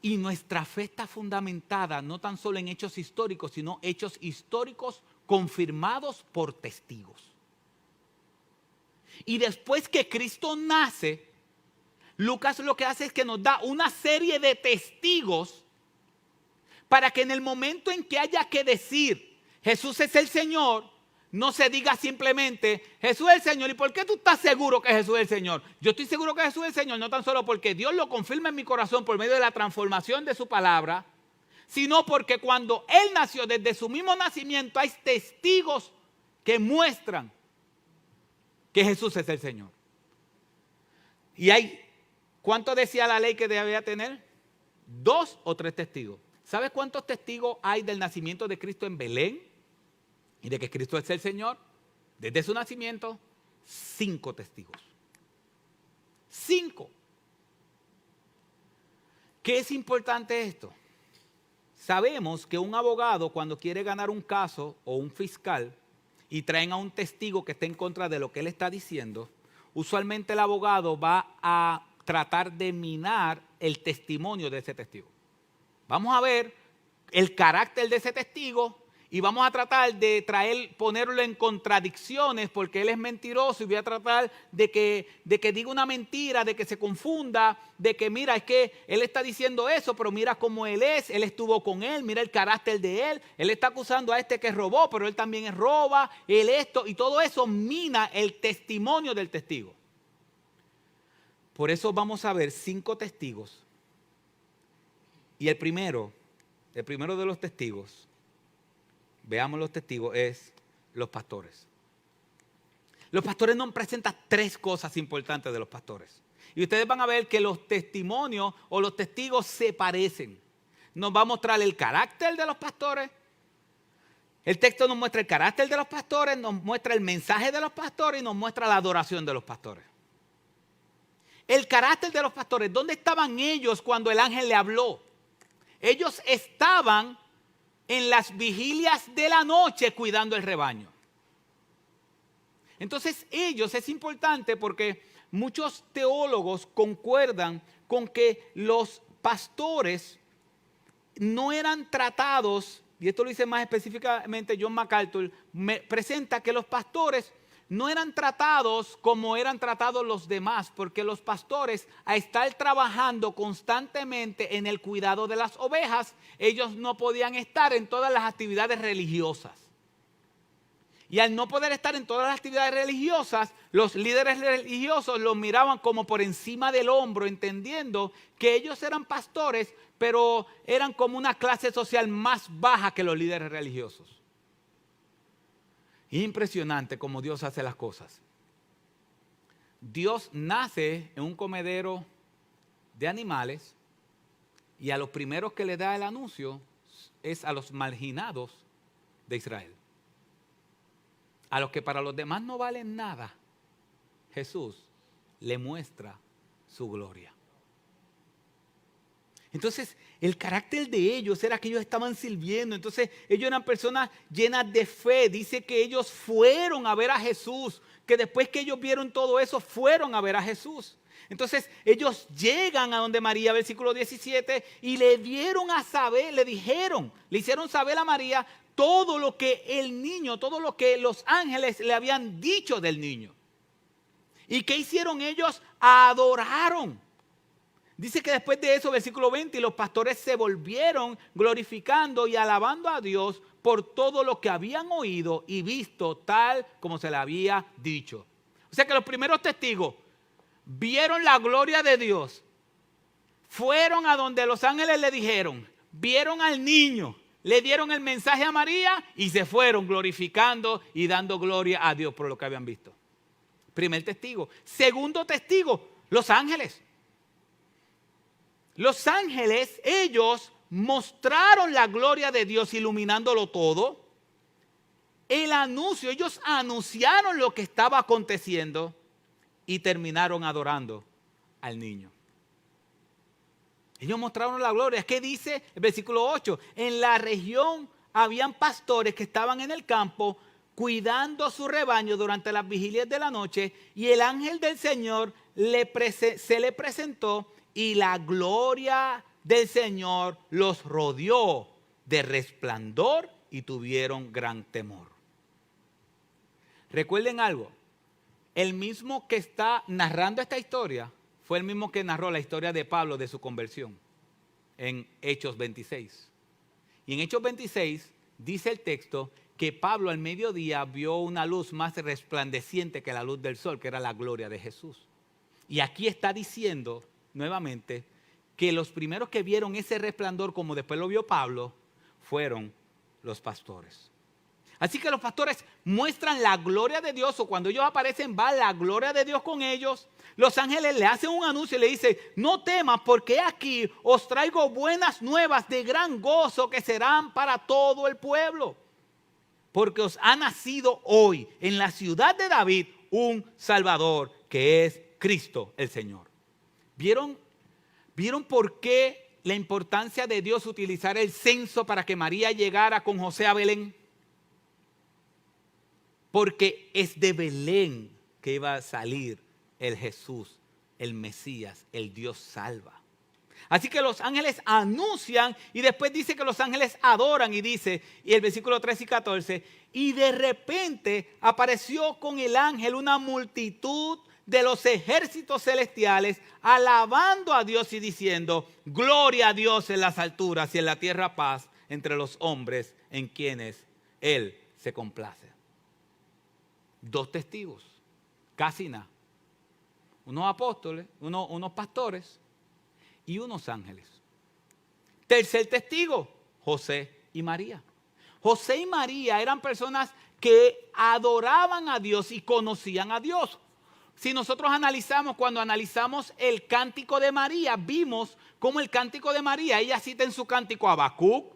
Y nuestra fe está fundamentada no tan solo en hechos históricos, sino hechos históricos confirmados por testigos. Y después que Cristo nace, Lucas lo que hace es que nos da una serie de testigos para que en el momento en que haya que decir Jesús es el Señor, no se diga simplemente Jesús es el Señor. ¿Y por qué tú estás seguro que Jesús es el Señor? Yo estoy seguro que Jesús es el Señor no tan solo porque Dios lo confirma en mi corazón por medio de la transformación de su palabra, sino porque cuando Él nació, desde su mismo nacimiento, hay testigos que muestran que Jesús es el Señor. Y hay, ¿cuánto decía la ley que debía tener? 2 o 3 testigos. ¿Sabes cuántos testigos hay del nacimiento de Cristo en Belén? Y de que Cristo es el Señor. Desde su nacimiento, 5 testigos. 5. ¿Qué es importante esto? Sabemos que un abogado, cuando quiere ganar un caso o un fiscal y traen a un testigo que esté en contra de lo que él está diciendo, usualmente el abogado va a tratar de minar el testimonio de ese testigo. Vamos a ver el carácter de ese testigo y vamos a tratar de ponerlo en contradicciones porque él es mentiroso y voy a tratar de que diga una mentira, de que se confunda, de que mira, es que él está diciendo eso, pero mira cómo él estuvo con él, mira el carácter de él está acusando a este que robó, pero él también roba, él esto, y todo eso mina el testimonio del testigo. Por eso vamos a ver 5 testigos. Y el primero de los testigos, veamos los testigos, es los pastores. Los pastores nos presentan 3 cosas importantes de los pastores. Y ustedes van a ver que los testimonios o los testigos se parecen. Nos va a mostrar el carácter de los pastores. El texto nos muestra el carácter de los pastores, nos muestra el mensaje de los pastores y nos muestra la adoración de los pastores. El carácter de los pastores, ¿dónde estaban ellos cuando el ángel le habló? Ellos estaban en las vigilias de la noche cuidando el rebaño. Entonces es importante porque muchos teólogos concuerdan con que los pastores no eran tratados, y esto lo dice más específicamente John MacArthur, presenta que los pastores no eran tratados como eran tratados los demás, porque los pastores, a estar trabajando constantemente en el cuidado de las ovejas, ellos no podían estar en todas las actividades religiosas. Y al no poder estar en todas las actividades religiosas, los líderes religiosos los miraban como por encima del hombro, entendiendo que ellos eran pastores, pero eran como una clase social más baja que los líderes religiosos. Impresionante cómo Dios hace las cosas. Dios nace en un comedero de animales y a los primeros que le da el anuncio es a los marginados de Israel. A los que para los demás no valen nada, Jesús le muestra su gloria. Entonces, el carácter de ellos era que ellos estaban sirviendo. Entonces, ellos eran personas llenas de fe. Dice que ellos fueron a ver a Jesús. Que después que ellos vieron todo eso, fueron a ver a Jesús. Entonces, ellos llegan a donde María, versículo 17, y le dieron a saber, le hicieron saber a María todo lo que el niño, todo lo que los ángeles le habían dicho del niño. ¿Y qué hicieron ellos? Adoraron. Dice que después de eso, versículo 20, y los pastores se volvieron glorificando y alabando a Dios por todo lo que habían oído y visto tal como se le había dicho. O sea que los primeros testigos vieron la gloria de Dios, fueron a donde los ángeles le dijeron, vieron al niño, le dieron el mensaje a María y se fueron glorificando y dando gloria a Dios por lo que habían visto. Primer testigo. Segundo testigo, los ángeles. Los ángeles, ellos mostraron la gloria de Dios iluminándolo todo. El anuncio, ellos anunciaron lo que estaba aconteciendo y terminaron adorando al niño. Ellos mostraron la gloria. ¿Qué dice el versículo 8? En la región habían pastores que estaban en el campo cuidando su rebaño durante las vigilias de la noche y el ángel del Señor se le presentó y la gloria del Señor los rodeó de resplandor y tuvieron gran temor. Recuerden algo, el mismo que está narrando esta historia fue el mismo que narró la historia de Pablo de su conversión en Hechos 26. Y en Hechos 26 dice el texto que Pablo al mediodía vio una luz más resplandeciente que la luz del sol, que era la gloria de Jesús. Y aquí está diciendo nuevamente que los primeros que vieron ese resplandor, como después lo vio Pablo, fueron los pastores. Así que los pastores muestran la gloria de Dios, o cuando ellos aparecen va la gloria de Dios con ellos. Los ángeles le hacen un anuncio y le dicen: no temas, porque aquí os traigo buenas nuevas de gran gozo que serán para todo el pueblo. Porque os ha nacido hoy en la ciudad de David un Salvador, que es Cristo el Señor. ¿Vieron por qué la importancia de Dios utilizar el censo para que María llegara con José a Belén? Porque es de Belén que iba a salir el Jesús, el Mesías, el Dios salva. Así que los ángeles anuncian y después dice que los ángeles adoran y dice, y el versículo 13 y 14, y de repente apareció con el ángel una multitud de los ejércitos celestiales alabando a Dios y diciendo: gloria a Dios en las alturas y en la tierra paz entre los hombres en quienes Él se complace. Dos testigos, casi nada. Unos apóstoles, unos pastores y unos ángeles. Tercer testigo, José y María. José y María eran personas que adoraban a Dios y conocían a Dios. Si nosotros cuando analizamos el cántico de María, vimos cómo el cántico de María, ella cita en su cántico a Habacuc,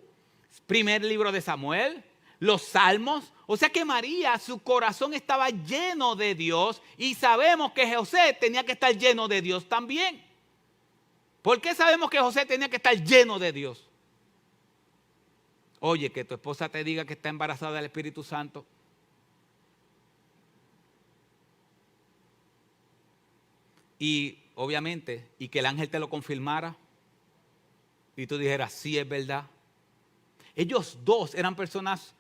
primer libro de Samuel, los salmos. O sea que María, su corazón estaba lleno de Dios, y sabemos que José tenía que estar lleno de Dios también. ¿Por qué sabemos que José tenía que estar lleno de Dios? Oye, que tu esposa te diga que está embarazada del Espíritu Santo. Y obviamente, y que el ángel te lo confirmara y tú dijeras: sí, es verdad. Ellos dos eran personas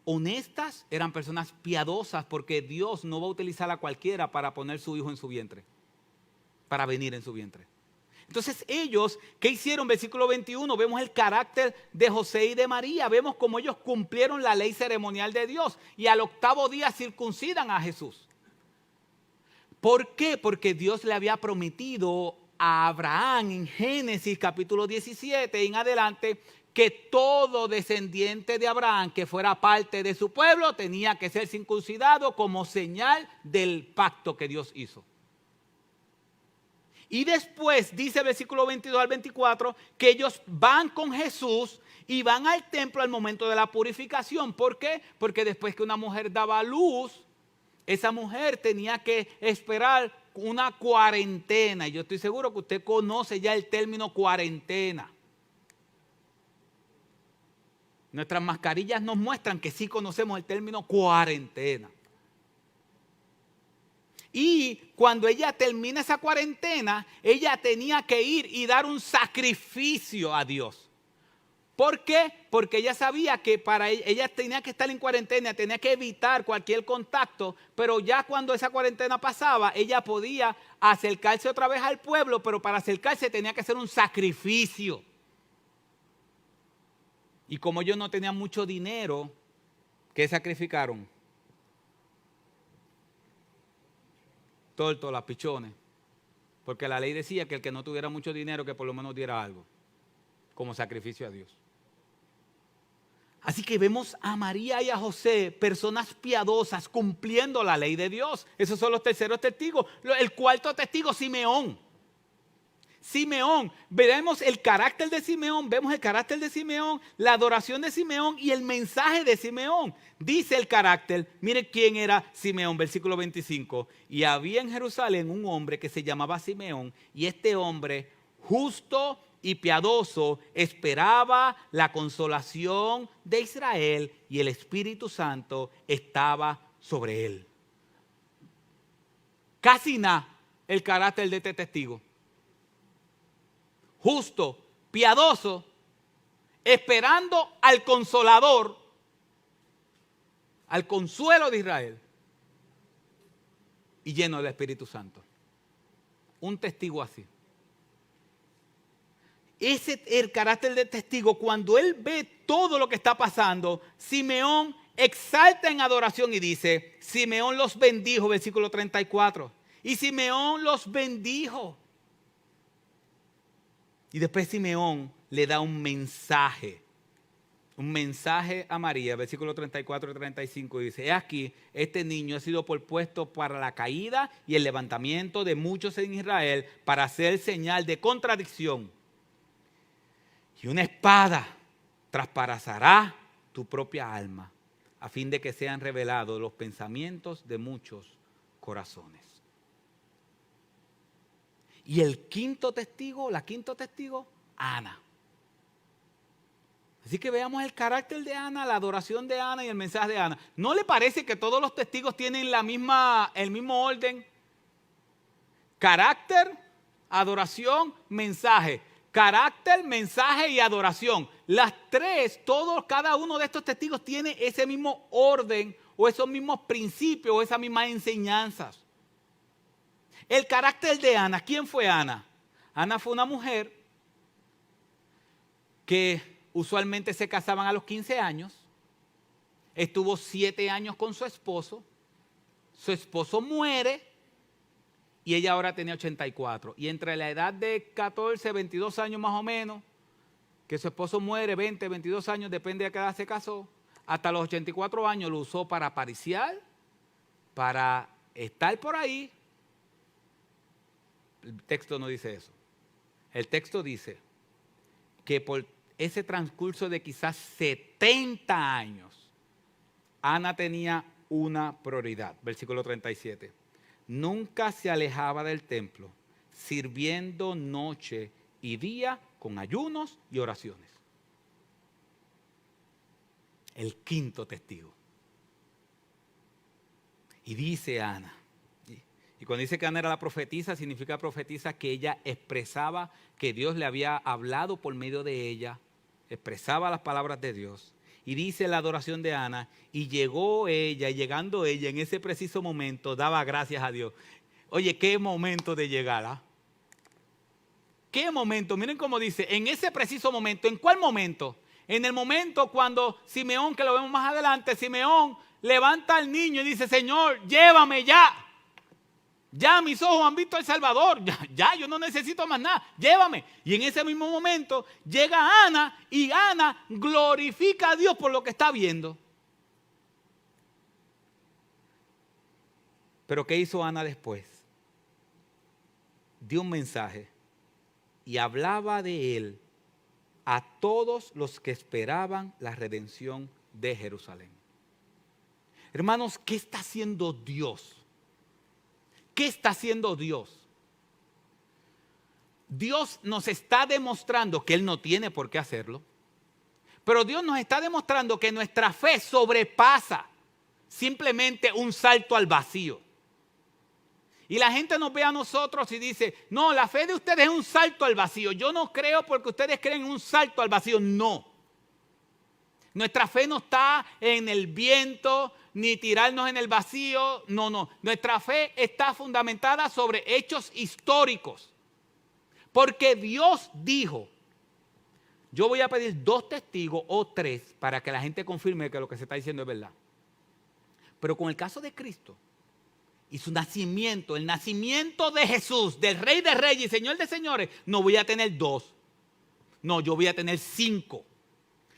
honestas, eran personas piadosas, porque Dios no va a utilizar a cualquiera para poner su hijo en su vientre, para venir en su vientre. Entonces ellos, ¿qué hicieron? Versículo 21, vemos el carácter de José y de María. Vemos cómo ellos cumplieron la ley ceremonial de Dios y al octavo día circuncidan a Jesús. ¿Por qué? Porque Dios le había prometido a Abraham en Génesis capítulo 17 en adelante que todo descendiente de Abraham que fuera parte de su pueblo tenía que ser circuncidado como señal del pacto que Dios hizo. Y después dice el versículo 22 al 24 que ellos van con Jesús y van al templo al momento de la purificación. ¿Por qué? Porque después que una mujer daba a luz, esa mujer tenía que esperar una cuarentena. Y yo estoy seguro que usted conoce ya el término cuarentena. Nuestras mascarillas nos muestran que sí conocemos el término cuarentena. Y cuando ella termina esa cuarentena, ella tenía que ir y dar un sacrificio a Dios. ¿Por qué? Porque ella sabía que para ella tenía que estar en cuarentena, tenía que evitar cualquier contacto, pero ya cuando esa cuarentena pasaba, ella podía acercarse otra vez al pueblo, pero para acercarse tenía que hacer un sacrificio. Y como ellos no tenían mucho dinero, ¿qué sacrificaron? Torto, las pichones. Porque la ley decía que el que no tuviera mucho dinero, que por lo menos diera algo, como sacrificio a Dios. Así que vemos a María y a José, personas piadosas, cumpliendo la ley de Dios. Esos son los terceros testigos. El cuarto testigo, Simeón. Simeón, vemos el carácter de Simeón, la adoración de Simeón y el mensaje de Simeón. Dice el carácter, mire quién era Simeón, versículo 25. Y había en Jerusalén un hombre que se llamaba Simeón, y este hombre, justo y piadoso, esperaba la consolación de Israel, y el Espíritu Santo estaba sobre él. Casi nada el carácter de este testigo. Justo, piadoso, esperando al Consolador, al consuelo de Israel, y lleno del Espíritu Santo. Un testigo así. Ese es el carácter del testigo. Cuando él ve todo lo que está pasando, Simeón exalta en adoración y dice, Simeón los bendijo, versículo 34. Y Simeón los bendijo. Y después Simeón le da un mensaje a María, versículo 34 y 35, y dice, he aquí, este niño ha sido propuesto para la caída y el levantamiento de muchos en Israel, para hacer señal de contradicción. Y una espada traspasará tu propia alma, a fin de que sean revelados los pensamientos de muchos corazones. Y el la quinto testigo, Ana. Así que veamos el carácter de Ana, la adoración de Ana y el mensaje de Ana. ¿No le parece que todos los testigos tienen el mismo orden? Carácter, adoración, mensaje. Carácter, mensaje y adoración. Las tres, cada uno de estos testigos tiene ese mismo orden o esos mismos principios o esas mismas enseñanzas. El carácter de Ana, ¿quién fue Ana? Ana fue una mujer que usualmente se casaban a los 15 años, estuvo 7 años con su esposo muere y ella ahora tenía 84. Y entre la edad de 14, 22 años más o menos, que su esposo muere, 20, 22 años, depende de qué edad se casó, hasta los 84 años lo usó para pariciar, para estar por ahí. El texto no dice eso. El texto dice que por ese transcurso de quizás 70 años, Ana tenía una prioridad. Versículo 37. Nunca se alejaba del templo, sirviendo noche y día con ayunos y oraciones. El quinto testigo. Y dice Ana, y cuando dice que Ana era la profetisa, significa profetisa que ella expresaba que Dios le había hablado por medio de ella, expresaba las palabras de Dios. Y dice la adoración de Ana, y llegó ella, y llegando ella en ese preciso momento, daba gracias a Dios. Oye, qué momento de llegar, ¿ah? ¿Qué momento? Miren cómo dice, en ese preciso momento. ¿En cuál momento? En el momento cuando Simeón, que lo vemos más adelante, Simeón levanta al niño y dice, Señor, llévame ya. Ya mis ojos han visto al Salvador, ya yo no necesito más nada, llévame. Y en ese mismo momento llega Ana y Ana glorifica a Dios por lo que está viendo. Pero ¿qué hizo Ana después? Dio un mensaje y hablaba de él a todos los que esperaban la redención de Jerusalén. Hermanos, ¿qué está haciendo Dios? ¿Qué está haciendo Dios? Dios nos está demostrando que Él no tiene por qué hacerlo, pero Dios nos está demostrando que nuestra fe sobrepasa simplemente un salto al vacío. Y la gente nos ve a nosotros y dice, no, la fe de ustedes es un salto al vacío. Yo no creo porque ustedes creen en un salto al vacío. No. Nuestra fe no está en el viento, ni tirarnos en el vacío. No. Nuestra fe está fundamentada sobre hechos históricos. Porque Dios dijo, yo voy a pedir 2 testigos o 3 para que la gente confirme que lo que se está diciendo es verdad. Pero con el caso de Cristo y su nacimiento, el nacimiento de Jesús, del Rey de Reyes y Señor de Señores, no voy a tener 2. No, yo voy a tener 5.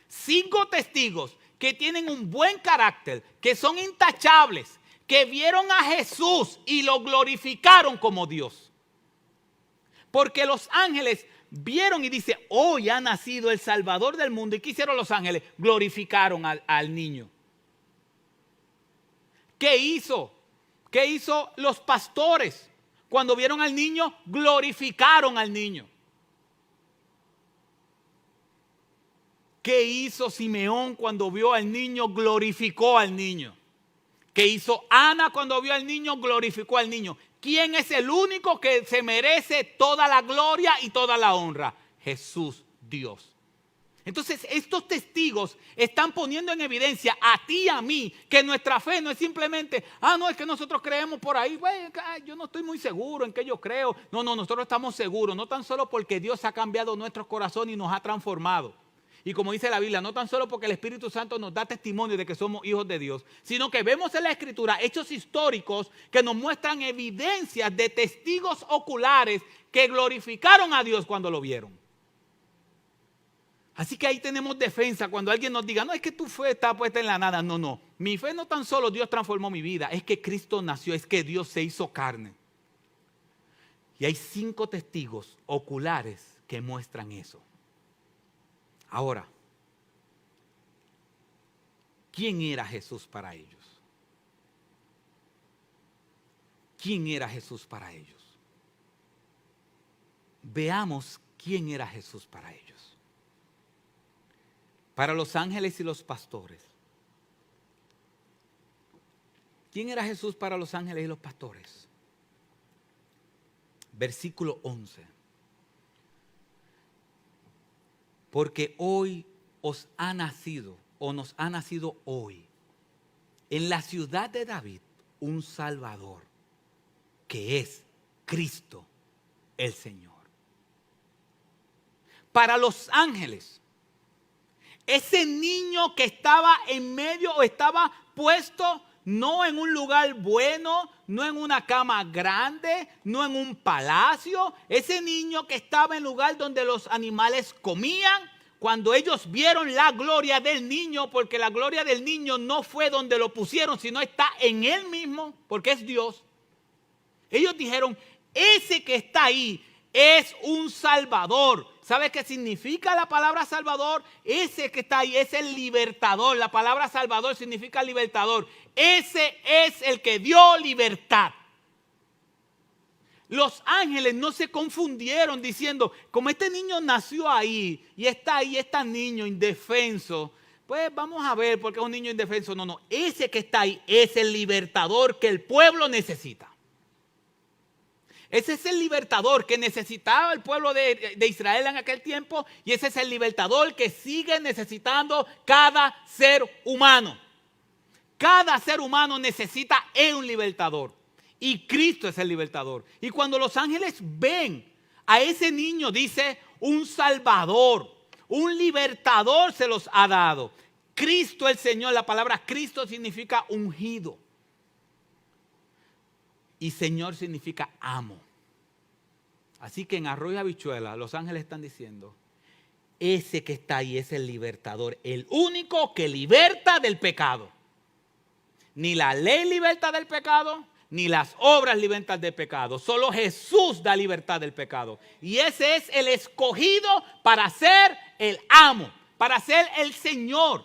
5 testigos que tienen un buen carácter, que son intachables, que vieron a Jesús y lo glorificaron como Dios. Porque los ángeles vieron y dice, hoy ha nacido el Salvador del mundo. ¿Y qué hicieron los ángeles? Glorificaron al niño. ¿Qué hizo? ¿Qué hizo los pastores? Cuando vieron al niño, glorificaron al niño. ¿Qué hizo Simeón cuando vio al niño? Glorificó al niño. ¿Qué hizo Ana cuando vio al niño? Glorificó al niño. ¿Quién es el único que se merece toda la gloria y toda la honra? Jesús, Dios. Entonces estos testigos están poniendo en evidencia a ti y a mí que nuestra fe no es simplemente, no, es que nosotros creemos por ahí, yo no estoy muy seguro en qué yo creo. No, nosotros estamos seguros, no tan solo porque Dios ha cambiado nuestros corazones y nos ha transformado. Y como dice la Biblia, no tan solo porque el Espíritu Santo nos da testimonio de que somos hijos de Dios, sino que vemos en la Escritura hechos históricos que nos muestran evidencias de testigos oculares que glorificaron a Dios cuando lo vieron. Así que ahí tenemos defensa cuando alguien nos diga, no, es que tu fe está puesta en la nada. No, mi fe no tan solo Dios transformó mi vida, es que Cristo nació, es que Dios se hizo carne. Y hay 5 testigos oculares que muestran eso. Ahora, ¿quién era Jesús para ellos? ¿Quién era Jesús para ellos? Veamos quién era Jesús para ellos. Para los ángeles y los pastores. ¿Quién era Jesús para los ángeles y los pastores? Versículo 11. Porque hoy os ha nacido, o nos ha nacido hoy, en la ciudad de David, un Salvador, que es Cristo el Señor. Para los ángeles, ese niño que estaba en medio o estaba puesto no en un lugar bueno, no en una cama grande, no en un palacio. Ese niño que estaba en lugar donde los animales comían. Cuando ellos vieron la gloria del niño, porque la gloria del niño no fue donde lo pusieron, sino está en él mismo, porque es Dios. Ellos dijeron, ese que está ahí es un Salvador. ¿Sabe qué significa la palabra Salvador? Ese que está ahí es el libertador. La palabra Salvador significa libertador. Ese es el que dio libertad. Los ángeles no se confundieron diciendo, como este niño nació ahí y está ahí, este niño indefenso, pues vamos a ver por qué es un niño indefenso. No, ese que está ahí es el libertador que el pueblo necesita. Ese es el libertador que necesitaba el pueblo de Israel en aquel tiempo, y ese es el libertador que sigue necesitando cada ser humano. Cada ser humano necesita un libertador, y Cristo es el libertador. Y cuando los ángeles ven a ese niño, dice, un Salvador, un libertador se los ha dado. Cristo el Señor, la palabra Cristo significa ungido. Y Señor significa amo. Así que en arroz y habichuela los ángeles están diciendo, ese que está ahí es el libertador, el único que liberta del pecado. Ni la ley liberta del pecado, ni las obras libertan del pecado. Solo Jesús da libertad del pecado. Y ese es el escogido para ser el amo, para ser el Señor.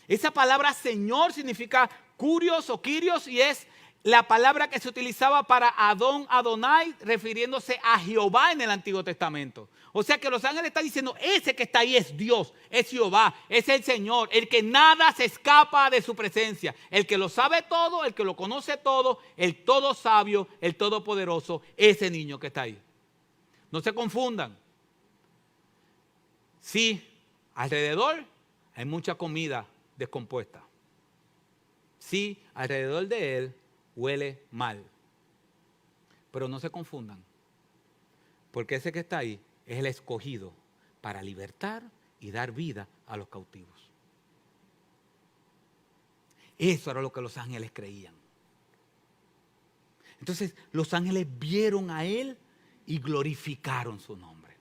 Esa palabra Señor significa curios o quirios, y es la palabra que se utilizaba para Adón, Adonai, refiriéndose a Jehová en el Antiguo Testamento. O sea que los ángeles están diciendo, ese que está ahí es Dios, es Jehová, es el Señor, el que nada se escapa de su presencia, el que lo sabe todo, el que lo conoce todo, el todo sabio, el todopoderoso, ese niño que está ahí. No se confundan. Sí, alrededor hay mucha comida descompuesta. Sí, alrededor de él huele mal. Pero no se confundan, porque ese que está ahí es el escogido para libertar y dar vida a los cautivos. Eso era lo que los ángeles creían. Entonces los ángeles vieron a él y glorificaron su nombre.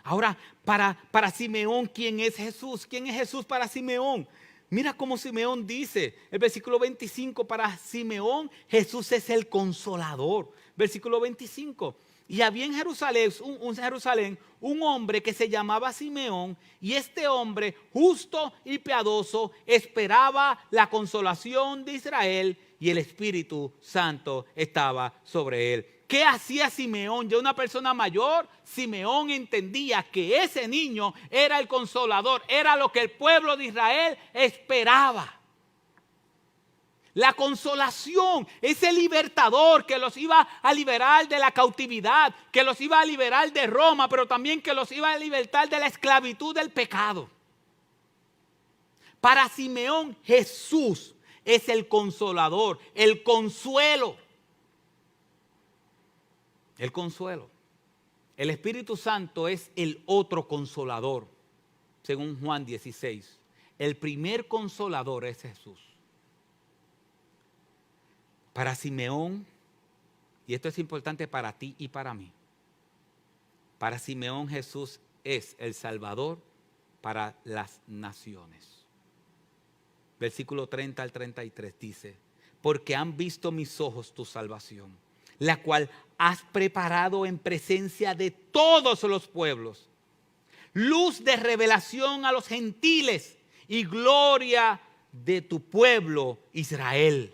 Ahora, para Simeón, ¿quién es Jesús? ¿Quién es Jesús para Simeón? Mira cómo Simeón dice, el versículo 25, para Simeón Jesús es el consolador. Versículo 25, y había en Jerusalén un hombre que se llamaba Simeón, y este hombre justo y piadoso esperaba la consolación de Israel, y el Espíritu Santo estaba sobre él. ¿Qué hacía Simeón? Ya una persona mayor, Simeón entendía que ese niño era el consolador, era lo que el pueblo de Israel esperaba. La consolación, ese libertador que los iba a liberar de la cautividad, que los iba a liberar de Roma, pero también que los iba a libertar de la esclavitud del pecado. Para Simeón, Jesús es el consolador, el consuelo. El consuelo. El Espíritu Santo es el otro consolador, según Juan 16. El primer consolador es Jesús. Para Simeón, y esto es importante para ti y para mí, para Simeón Jesús es el Salvador para las naciones. Versículo 30 al 33 dice, porque han visto mis ojos tu salvación, la cual has preparado en presencia de todos los pueblos, luz de revelación a los gentiles y gloria de tu pueblo Israel.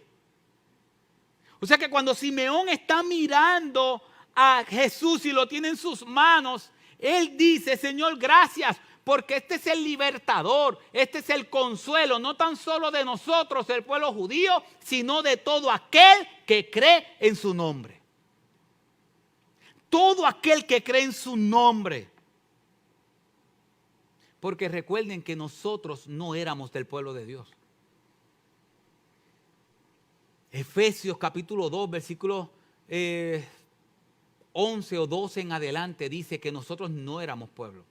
O sea que cuando Simeón está mirando a Jesús y lo tiene en sus manos, él dice, Señor, gracias, porque este es el libertador, este es el consuelo, no tan solo de nosotros, el pueblo judío, sino de todo aquel que cree en su nombre. Todo aquel que cree en su nombre. Porque recuerden que nosotros no éramos del pueblo de Dios. Efesios capítulo 2, versículos 11 o 12 en adelante dice que nosotros no éramos pueblo.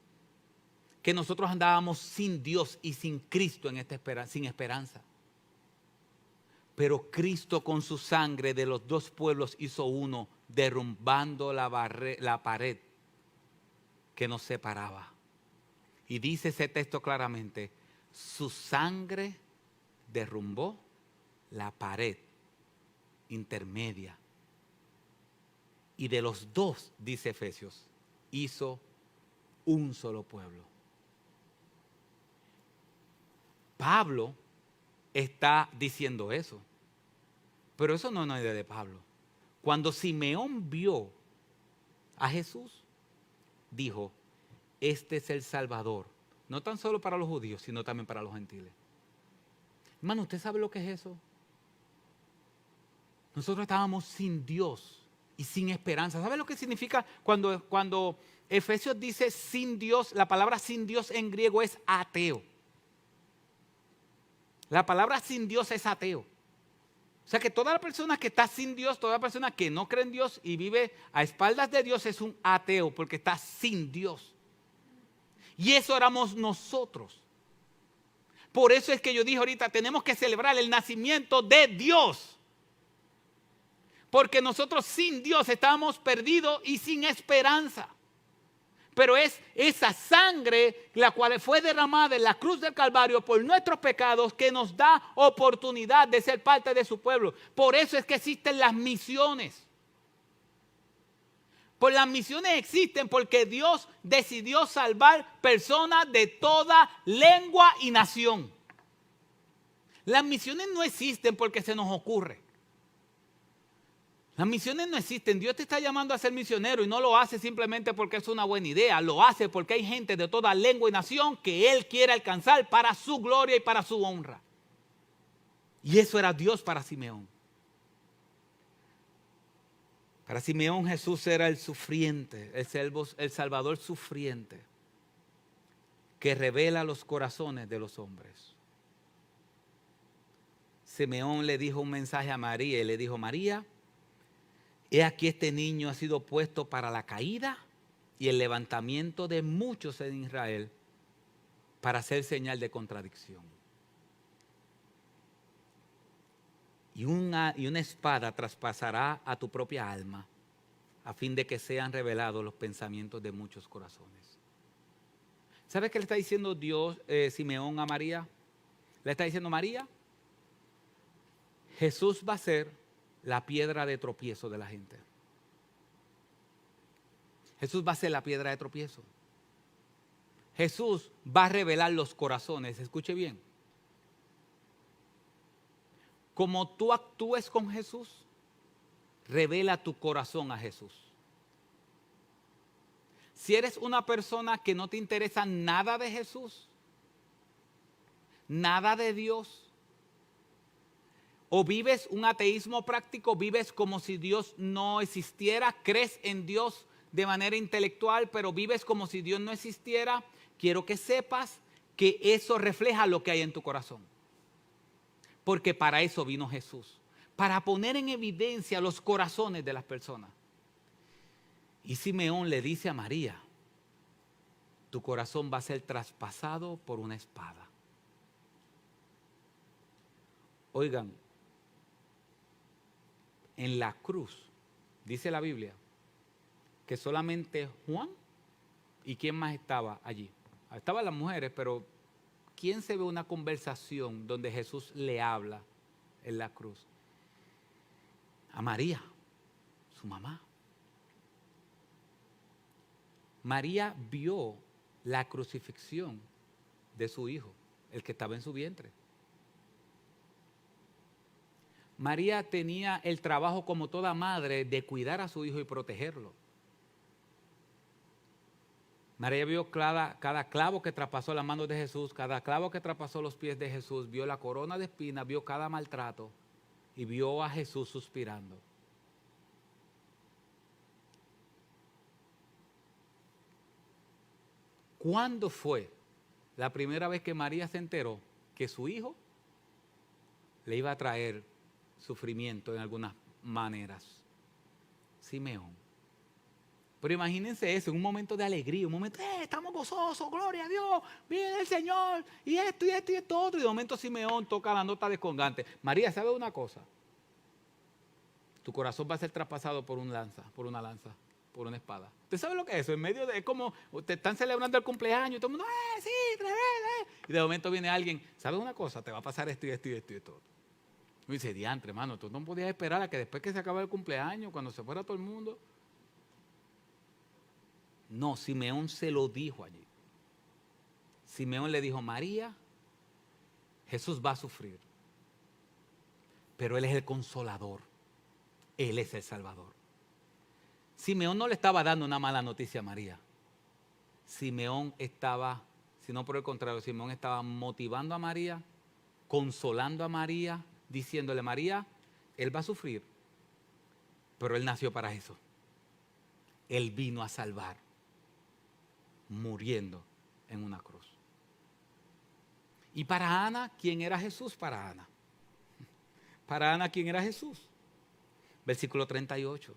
Que nosotros andábamos sin Dios y sin Cristo sin esperanza. Pero Cristo con su sangre de los dos pueblos hizo uno, derrumbando la pared que nos separaba. Y dice ese texto claramente, su sangre derrumbó la pared intermedia. Y de los dos, dice Efesios, hizo un solo pueblo. Pablo está diciendo eso. Pero eso no es una idea de Pablo. Cuando Simeón vio a Jesús, dijo, este es el Salvador. No tan solo para los judíos, sino también para los gentiles. Hermano, ¿usted sabe lo que es eso? Nosotros estábamos sin Dios y sin esperanza. ¿Sabe lo que significa cuando Efesios dice sin Dios? La palabra sin Dios en griego es ateo. La palabra sin Dios es ateo. O sea que toda la persona que está sin Dios, toda la persona que no cree en Dios y vive a espaldas de Dios es un ateo porque está sin Dios. Y eso éramos nosotros. Por eso es que yo dije ahorita, tenemos que celebrar el nacimiento de Dios. Porque nosotros sin Dios estábamos perdidos y sin esperanza. Pero es esa sangre la cual fue derramada en la cruz del Calvario por nuestros pecados que nos da oportunidad de ser parte de su pueblo. Por eso es que existen las misiones. Pues las misiones existen porque Dios decidió salvar personas de toda lengua y nación. Las misiones no existen porque se nos ocurre. Las misiones no existen. Dios te está llamando a ser misionero y no lo hace simplemente porque es una buena idea. Lo hace porque hay gente de toda lengua y nación que Él quiere alcanzar para su gloria y para su honra. Y eso era Dios para Simeón. Para Simeón Jesús era el sufriente, el Salvador sufriente que revela los corazones de los hombres. Simeón le dijo un mensaje a María y le dijo, María, he aquí este niño ha sido puesto para la caída y el levantamiento de muchos en Israel para hacer señal de contradicción. Y una espada traspasará a tu propia alma a fin de que sean revelados los pensamientos de muchos corazones. ¿Sabes qué le está diciendo Simeón a María? Le está diciendo, María, Jesús va a ser la piedra de tropiezo de la gente. Jesús va a ser la piedra de tropiezo. Jesús va a revelar los corazones. Escuche bien. Como tú actúes con Jesús, revela tu corazón a Jesús. Si eres una persona que no te interesa nada de Jesús, nada de Dios, O vives un ateísmo práctico, vives como si Dios no existiera, crees en Dios de manera intelectual, pero vives como si Dios no existiera. Quiero que sepas que eso refleja lo que hay en tu corazón. Porque para eso vino Jesús, para poner en evidencia los corazones de las personas. Y Simeón le dice a María, tu corazón va a ser traspasado por una espada. Oigan, en la cruz, dice la Biblia, que solamente Juan y quién más estaba allí. Estaban las mujeres, pero ¿quién se ve una conversación donde Jesús le habla en la cruz? A María, su mamá. María vio la crucifixión de su hijo, el que estaba en su vientre. María tenía el trabajo como toda madre de cuidar a su hijo y protegerlo. María vio cada clavo que traspasó las manos de Jesús, cada clavo que traspasó los pies de Jesús, vio la corona de espinas, vio cada maltrato y vio a Jesús suspirando. ¿Cuándo fue la primera vez que María se enteró que su hijo le iba a traer sufrimiento en algunas maneras? Simeón. Pero imagínense eso, en un momento de alegría, un momento, estamos gozosos, gloria a Dios, viene el Señor, y esto, y esto, y esto, otro. Y de momento Simeón toca la nota descongante. María, ¿sabe una cosa? Tu corazón va a ser traspasado por una lanza, por una espada. ¿Usted sabe lo que es eso? En medio de, es como, te están celebrando el cumpleaños, y todo el mundo, sí, y de momento viene alguien, ¿sabes una cosa? Te va a pasar esto, y esto, y esto, y esto. Y dice, diantre, hermano, tú no podías esperar a que después que se acabara el cumpleaños, cuando se fuera todo el mundo. No, Simeón se lo dijo allí. Simeón le dijo, María, Jesús va a sufrir, pero Él es el consolador, Él es el Salvador. Simeón no le estaba dando una mala noticia a María. Simeón estaba, sino por el contrario, Simeón estaba motivando a María, consolando a María, diciéndole, María, Él va a sufrir, pero Él nació para eso. Él vino a salvar, muriendo en una cruz. Y para Ana, ¿quién era Jesús para Ana? Para Ana, ¿quién era Jesús? Versículo 38.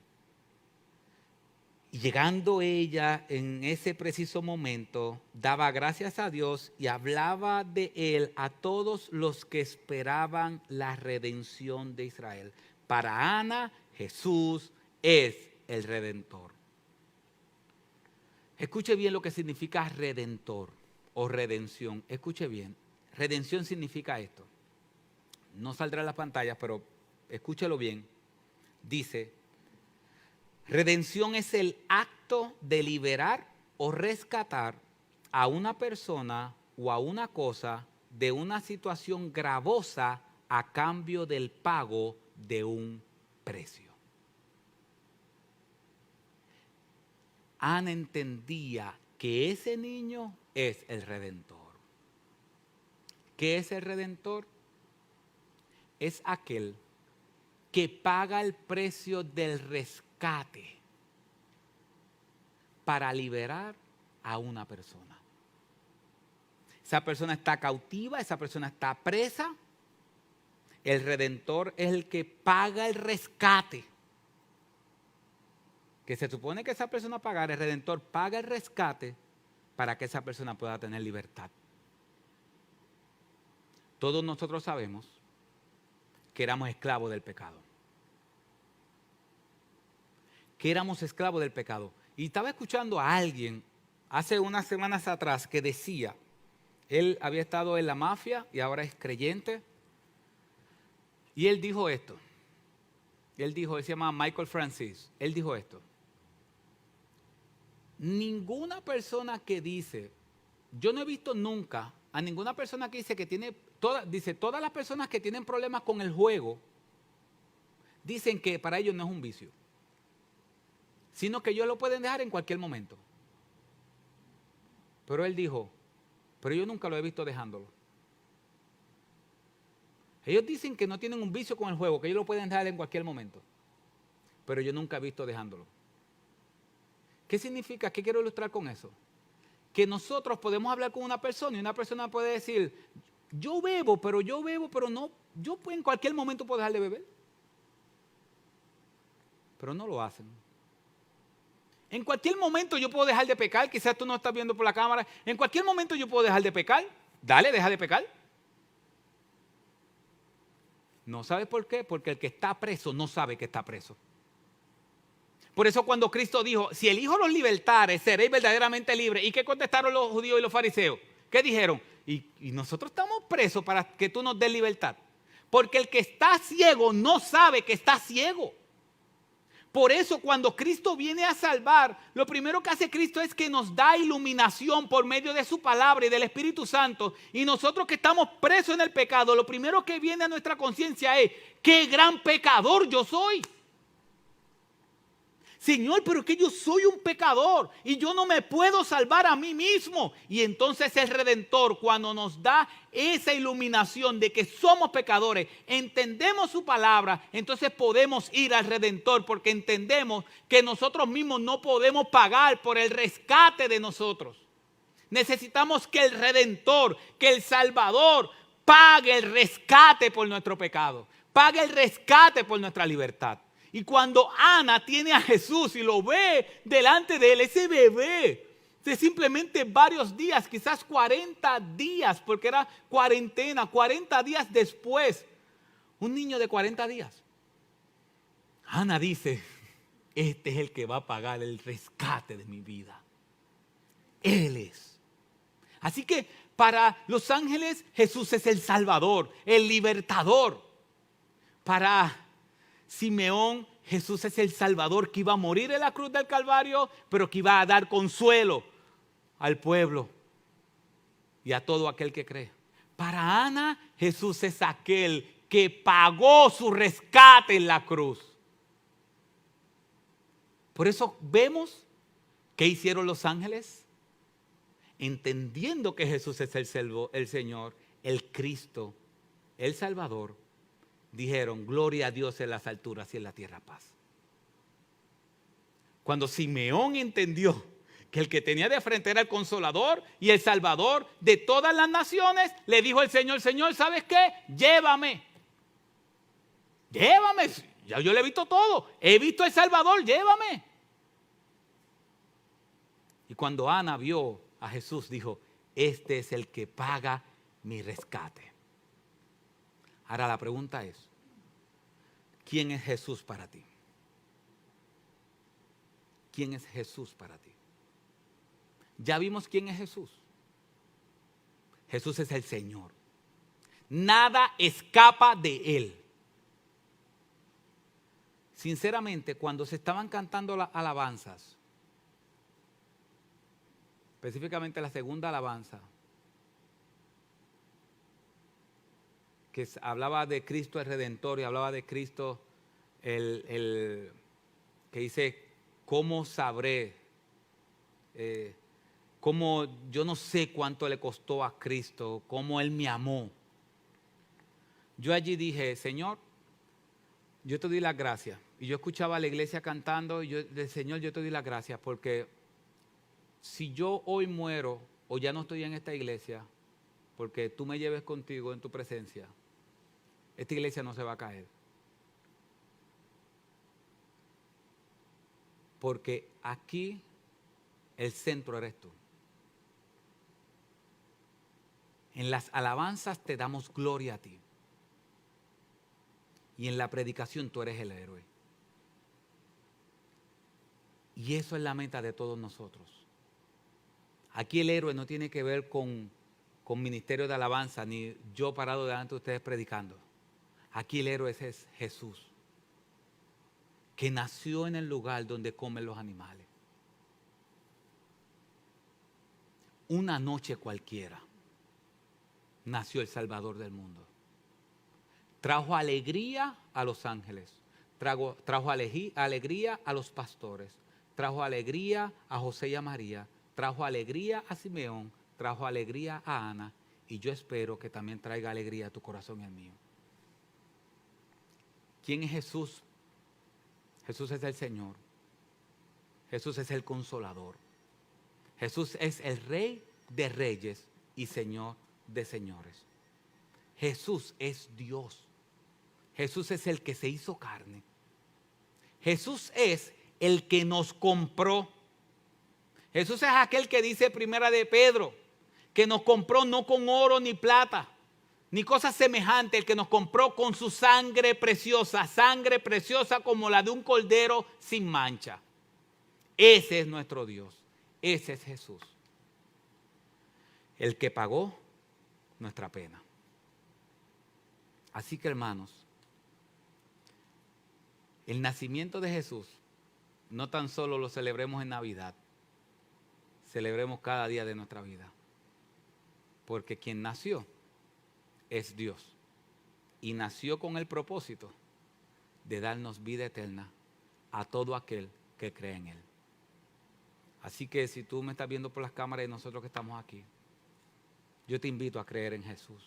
Y llegando ella en ese preciso momento, daba gracias a Dios y hablaba de Él a todos los que esperaban la redención de Israel. Para Ana, Jesús es el Redentor. Escuche bien lo que significa redentor o redención. Escuche bien. Redención significa esto. No saldrá en las pantallas, pero escúchelo bien. Dice, redención es el acto de liberar o rescatar a una persona o a una cosa de una situación gravosa a cambio del pago de un precio. Ana entendía que ese niño es el Redentor. ¿Qué es el Redentor? Es aquel que paga el precio del rescate para liberar a una persona. Esa persona está cautiva, esa persona está presa. El Redentor es el que paga el rescate. Que se supone que esa persona pagará, el Redentor paga el rescate para que esa persona pueda tener libertad. Todos nosotros sabemos que éramos esclavos del pecado. Que éramos esclavos del pecado. Y estaba escuchando a alguien hace unas semanas atrás que decía, él había estado en la mafia y ahora es creyente. Y él dijo esto. Él se llama Michael Francis. Él dijo esto. Ninguna persona que dice, yo no he visto nunca a ninguna persona que dice que tiene, todas las personas que tienen problemas con el juego, dicen que para ellos no es un vicio, sino que ellos lo pueden dejar en cualquier momento. Pero él dijo, pero yo nunca lo he visto dejándolo. Ellos dicen que no tienen un vicio con el juego, que ellos lo pueden dejar en cualquier momento. Pero yo nunca he visto dejándolo. ¿Qué significa? ¿Qué quiero ilustrar con eso? Que nosotros podemos hablar con una persona y una persona puede decir, yo bebo, pero no, yo en cualquier momento puedo dejar de beber. Pero no lo hacen. En cualquier momento yo puedo dejar de pecar, quizás tú no estás viendo por la cámara, en cualquier momento yo puedo dejar de pecar. Dale, deja de pecar. No sabes por qué, porque el que está preso no sabe que está preso. Por eso cuando Cristo dijo, si el Hijo los libertare, seréis verdaderamente libres. ¿Y qué contestaron los judíos y los fariseos? ¿Qué dijeron? Y nosotros estamos presos para que tú nos des libertad. Porque el que está ciego no sabe que está ciego. Por eso cuando Cristo viene a salvar, lo primero que hace Cristo es que nos da iluminación por medio de su palabra y del Espíritu Santo. Y nosotros que estamos presos en el pecado, lo primero que viene a nuestra conciencia es, ¡qué gran pecador yo soy! Señor, pero es que yo soy un pecador y yo no me puedo salvar a mí mismo. Y entonces el Redentor, cuando nos da esa iluminación de que somos pecadores, entendemos su palabra, entonces podemos ir al Redentor porque entendemos que nosotros mismos no podemos pagar por el rescate de nosotros. Necesitamos que el Redentor, que el Salvador pague el rescate por nuestro pecado, pague el rescate por nuestra libertad. Y cuando Ana tiene a Jesús y lo ve delante de él, ese bebé de simplemente varios días, quizás 40 días, porque era cuarentena, 40 días después, un niño de 40 días. Ana dice, este es el que va a pagar el rescate de mi vida. Él es. Así que para los ángeles Jesús es el Salvador, el libertador. Para Simeón, Jesús es el Salvador que iba a morir en la cruz del Calvario, pero que iba a dar consuelo al pueblo y a todo aquel que cree. Para Ana, Jesús es aquel que pagó su rescate en la cruz. Por eso vemos qué hicieron los ángeles, entendiendo que Jesús es el Señor, el Cristo, el Salvador. Dijeron, gloria a Dios en las alturas y en la tierra paz. Cuando Simeón entendió que el que tenía de frente era el Consolador y el Salvador de todas las naciones, le dijo el Señor, Señor, ¿sabes qué? Llévame. Llévame. Ya yo le he visto todo. He visto el Salvador, llévame. Y cuando Ana vio a Jesús, dijo, este es el que paga mi rescate. Ahora la pregunta es, ¿quién es Jesús para ti? ¿Quién es Jesús para ti? Ya vimos quién es Jesús. Jesús es el Señor. Nada escapa de Él. Sinceramente, cuando se estaban cantando las alabanzas, específicamente la segunda alabanza, que hablaba de Cristo el Redentor y hablaba de Cristo que dice, ¿cómo sabré? Cómo yo no sé cuánto le costó a Cristo, cómo Él me amó. Yo allí dije, Señor, yo te doy las gracias. Y yo escuchaba a la iglesia cantando y yo, Señor, yo te doy las gracias porque si yo hoy muero o ya no estoy en esta iglesia, porque tú me lleves contigo en tu presencia, esta iglesia no se va a caer. Porque aquí el centro eres tú. En las alabanzas te damos gloria a ti. Y en la predicación tú eres el héroe. Y eso es la meta de todos nosotros. Aquí el héroe no tiene que ver con ministerio de alabanza, ni yo parado delante de ustedes predicando. Aquí el héroe es Jesús, que nació en el lugar donde comen los animales. Una noche cualquiera nació el Salvador del mundo. Trajo alegría a los ángeles, trajo alegría a los pastores, trajo alegría a José y a María, trajo alegría a Simeón, trajo alegría a Ana, y yo espero que también traiga alegría a tu corazón y al mío. ¿Quién es Jesús? Jesús es el Señor. Jesús es el Consolador. Jesús es el Rey de Reyes y Señor de Señores. Jesús es Dios. Jesús es el que se hizo carne. Jesús es el que nos compró. Jesús es aquel que dice primera de Pedro, que nos compró no con oro ni plata, ni cosas semejantes, el que nos compró con su sangre preciosa como la de un cordero sin mancha. Ese es nuestro Dios, ese es Jesús, el que pagó nuestra pena. Así que, hermanos, el nacimiento de Jesús no tan solo lo celebremos en Navidad, celebremos cada día de nuestra vida, porque quien nació es Dios y nació con el propósito de darnos vida eterna a todo aquel que cree en Él. Así que si tú me estás viendo por las cámaras y nosotros que estamos aquí, yo te invito a creer en Jesús.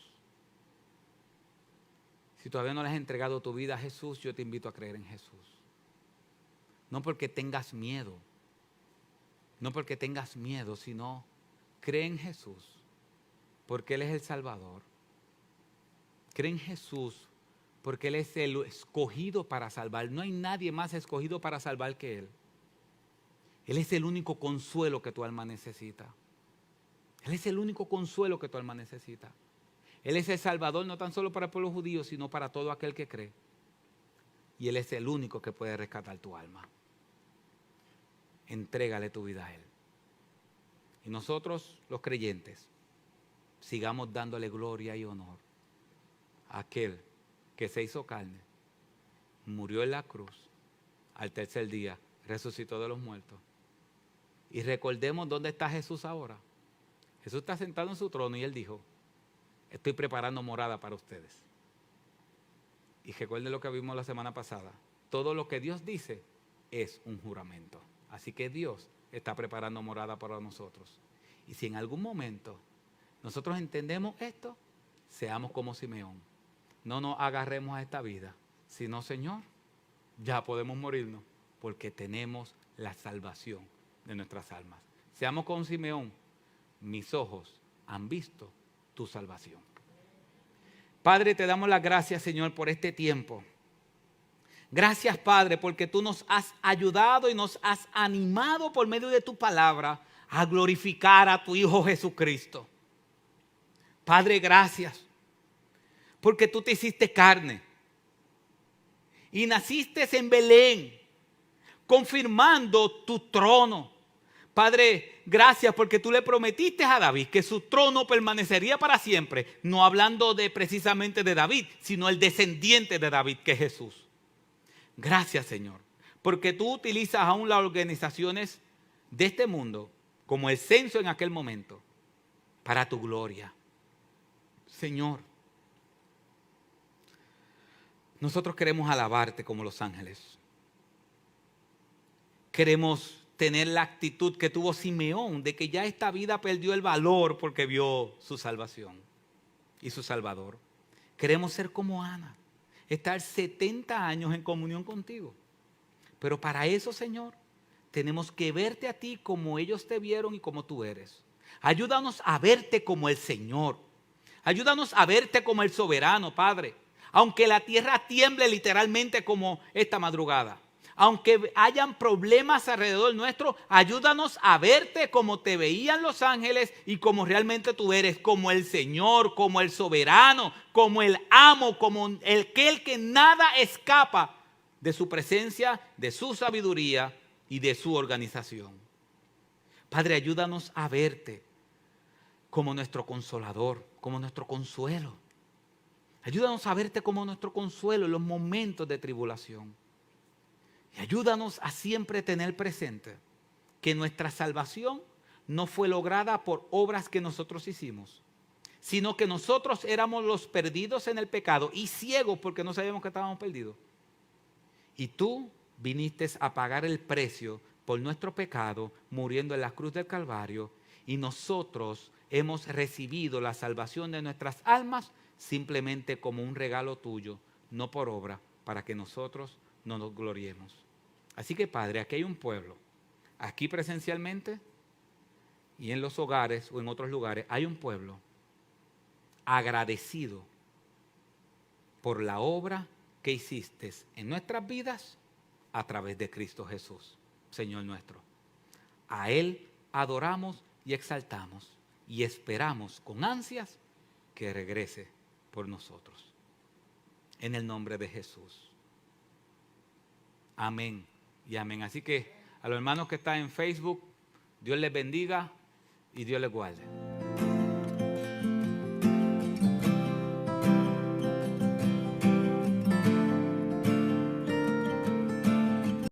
Si todavía no le has entregado tu vida a Jesús, yo te invito a creer en Jesús. No porque tengas miedo, sino cree en Jesús, porque Él es el Salvador. Cree en Jesús, porque Él es el escogido para salvar. No hay nadie más escogido para salvar que Él. Él es el único consuelo que tu alma necesita. Él es el único consuelo que tu alma necesita. Él es el Salvador no tan solo para el pueblo judío, sino para todo aquel que cree. Y Él es el único que puede rescatar tu alma. Entrégale tu vida a Él. Y nosotros, los creyentes, sigamos dándole gloria y honor a aquel que se hizo carne, murió en la cruz, al tercer día resucitó de los muertos. Y recordemos dónde está Jesús ahora. Jesús está sentado en su trono y Él dijo: estoy preparando morada para ustedes. Y recuerden lo que vimos la semana pasada. Todo lo que Dios dice es un juramento. Así que Dios está preparando morada para nosotros. Y si en algún momento nosotros entendemos esto, seamos como Simeón. No nos agarremos a esta vida, sino, Señor, ya podemos morirnos porque tenemos la salvación de nuestras almas. Seamos como Simeón. Mis ojos han visto tu salvación. Padre, te damos las gracias, Señor, por este tiempo. Gracias, Padre, porque tú nos has ayudado y nos has animado por medio de tu palabra a glorificar a tu Hijo Jesucristo. Padre, gracias, porque tú te hiciste carne y naciste en Belén, confirmando tu trono. Padre, gracias porque tú le prometiste a David que su trono permanecería para siempre, no hablando precisamente de David, sino el descendiente de David, que es Jesús. Gracias, Señor, porque tú utilizas aún las organizaciones de este mundo, como el censo en aquel momento, para tu gloria. Señor, nosotros queremos alabarte como los ángeles. Queremos tener la actitud que tuvo Simeón, de que ya esta vida perdió el valor porque vio su salvación y su Salvador. Queremos ser como Ana, estar 70 años en comunión contigo. Pero para eso, Señor, tenemos que verte a ti como ellos te vieron y como tú eres. Ayúdanos a verte como el Señor. Ayúdanos a verte como el soberano, Padre. Aunque la tierra tiemble literalmente como esta madrugada. Aunque hayan problemas alrededor nuestro, ayúdanos a verte como te veían los ángeles y como realmente tú eres, como el Señor, como el soberano, como el amo, como aquel que nada escapa de su presencia, de su sabiduría y de su organización. Padre, ayúdanos a verte como nuestro consolador, como nuestro consuelo. Ayúdanos a verte como nuestro consuelo en los momentos de tribulación. Y ayúdanos a siempre tener presente que nuestra salvación no fue lograda por obras que nosotros hicimos, sino que nosotros éramos los perdidos en el pecado y ciegos porque no sabíamos que estábamos perdidos. Y tú viniste a pagar el precio por nuestro pecado, muriendo en la cruz del Calvario, y nosotros hemos recibido la salvación de nuestras almas simplemente como un regalo tuyo, no por obra, para que nosotros no nos gloriemos. Así que, Padre, aquí hay un pueblo, aquí presencialmente y en los hogares o en otros lugares, hay un pueblo agradecido por la obra que hiciste en nuestras vidas a través de Cristo Jesús, Señor nuestro. A Él adoramos y exaltamos y esperamos con ansias que regrese por nosotros. En el nombre de Jesús. Amén y amén. Así que a los hermanos que están en Facebook, Dios les bendiga y Dios les guarde.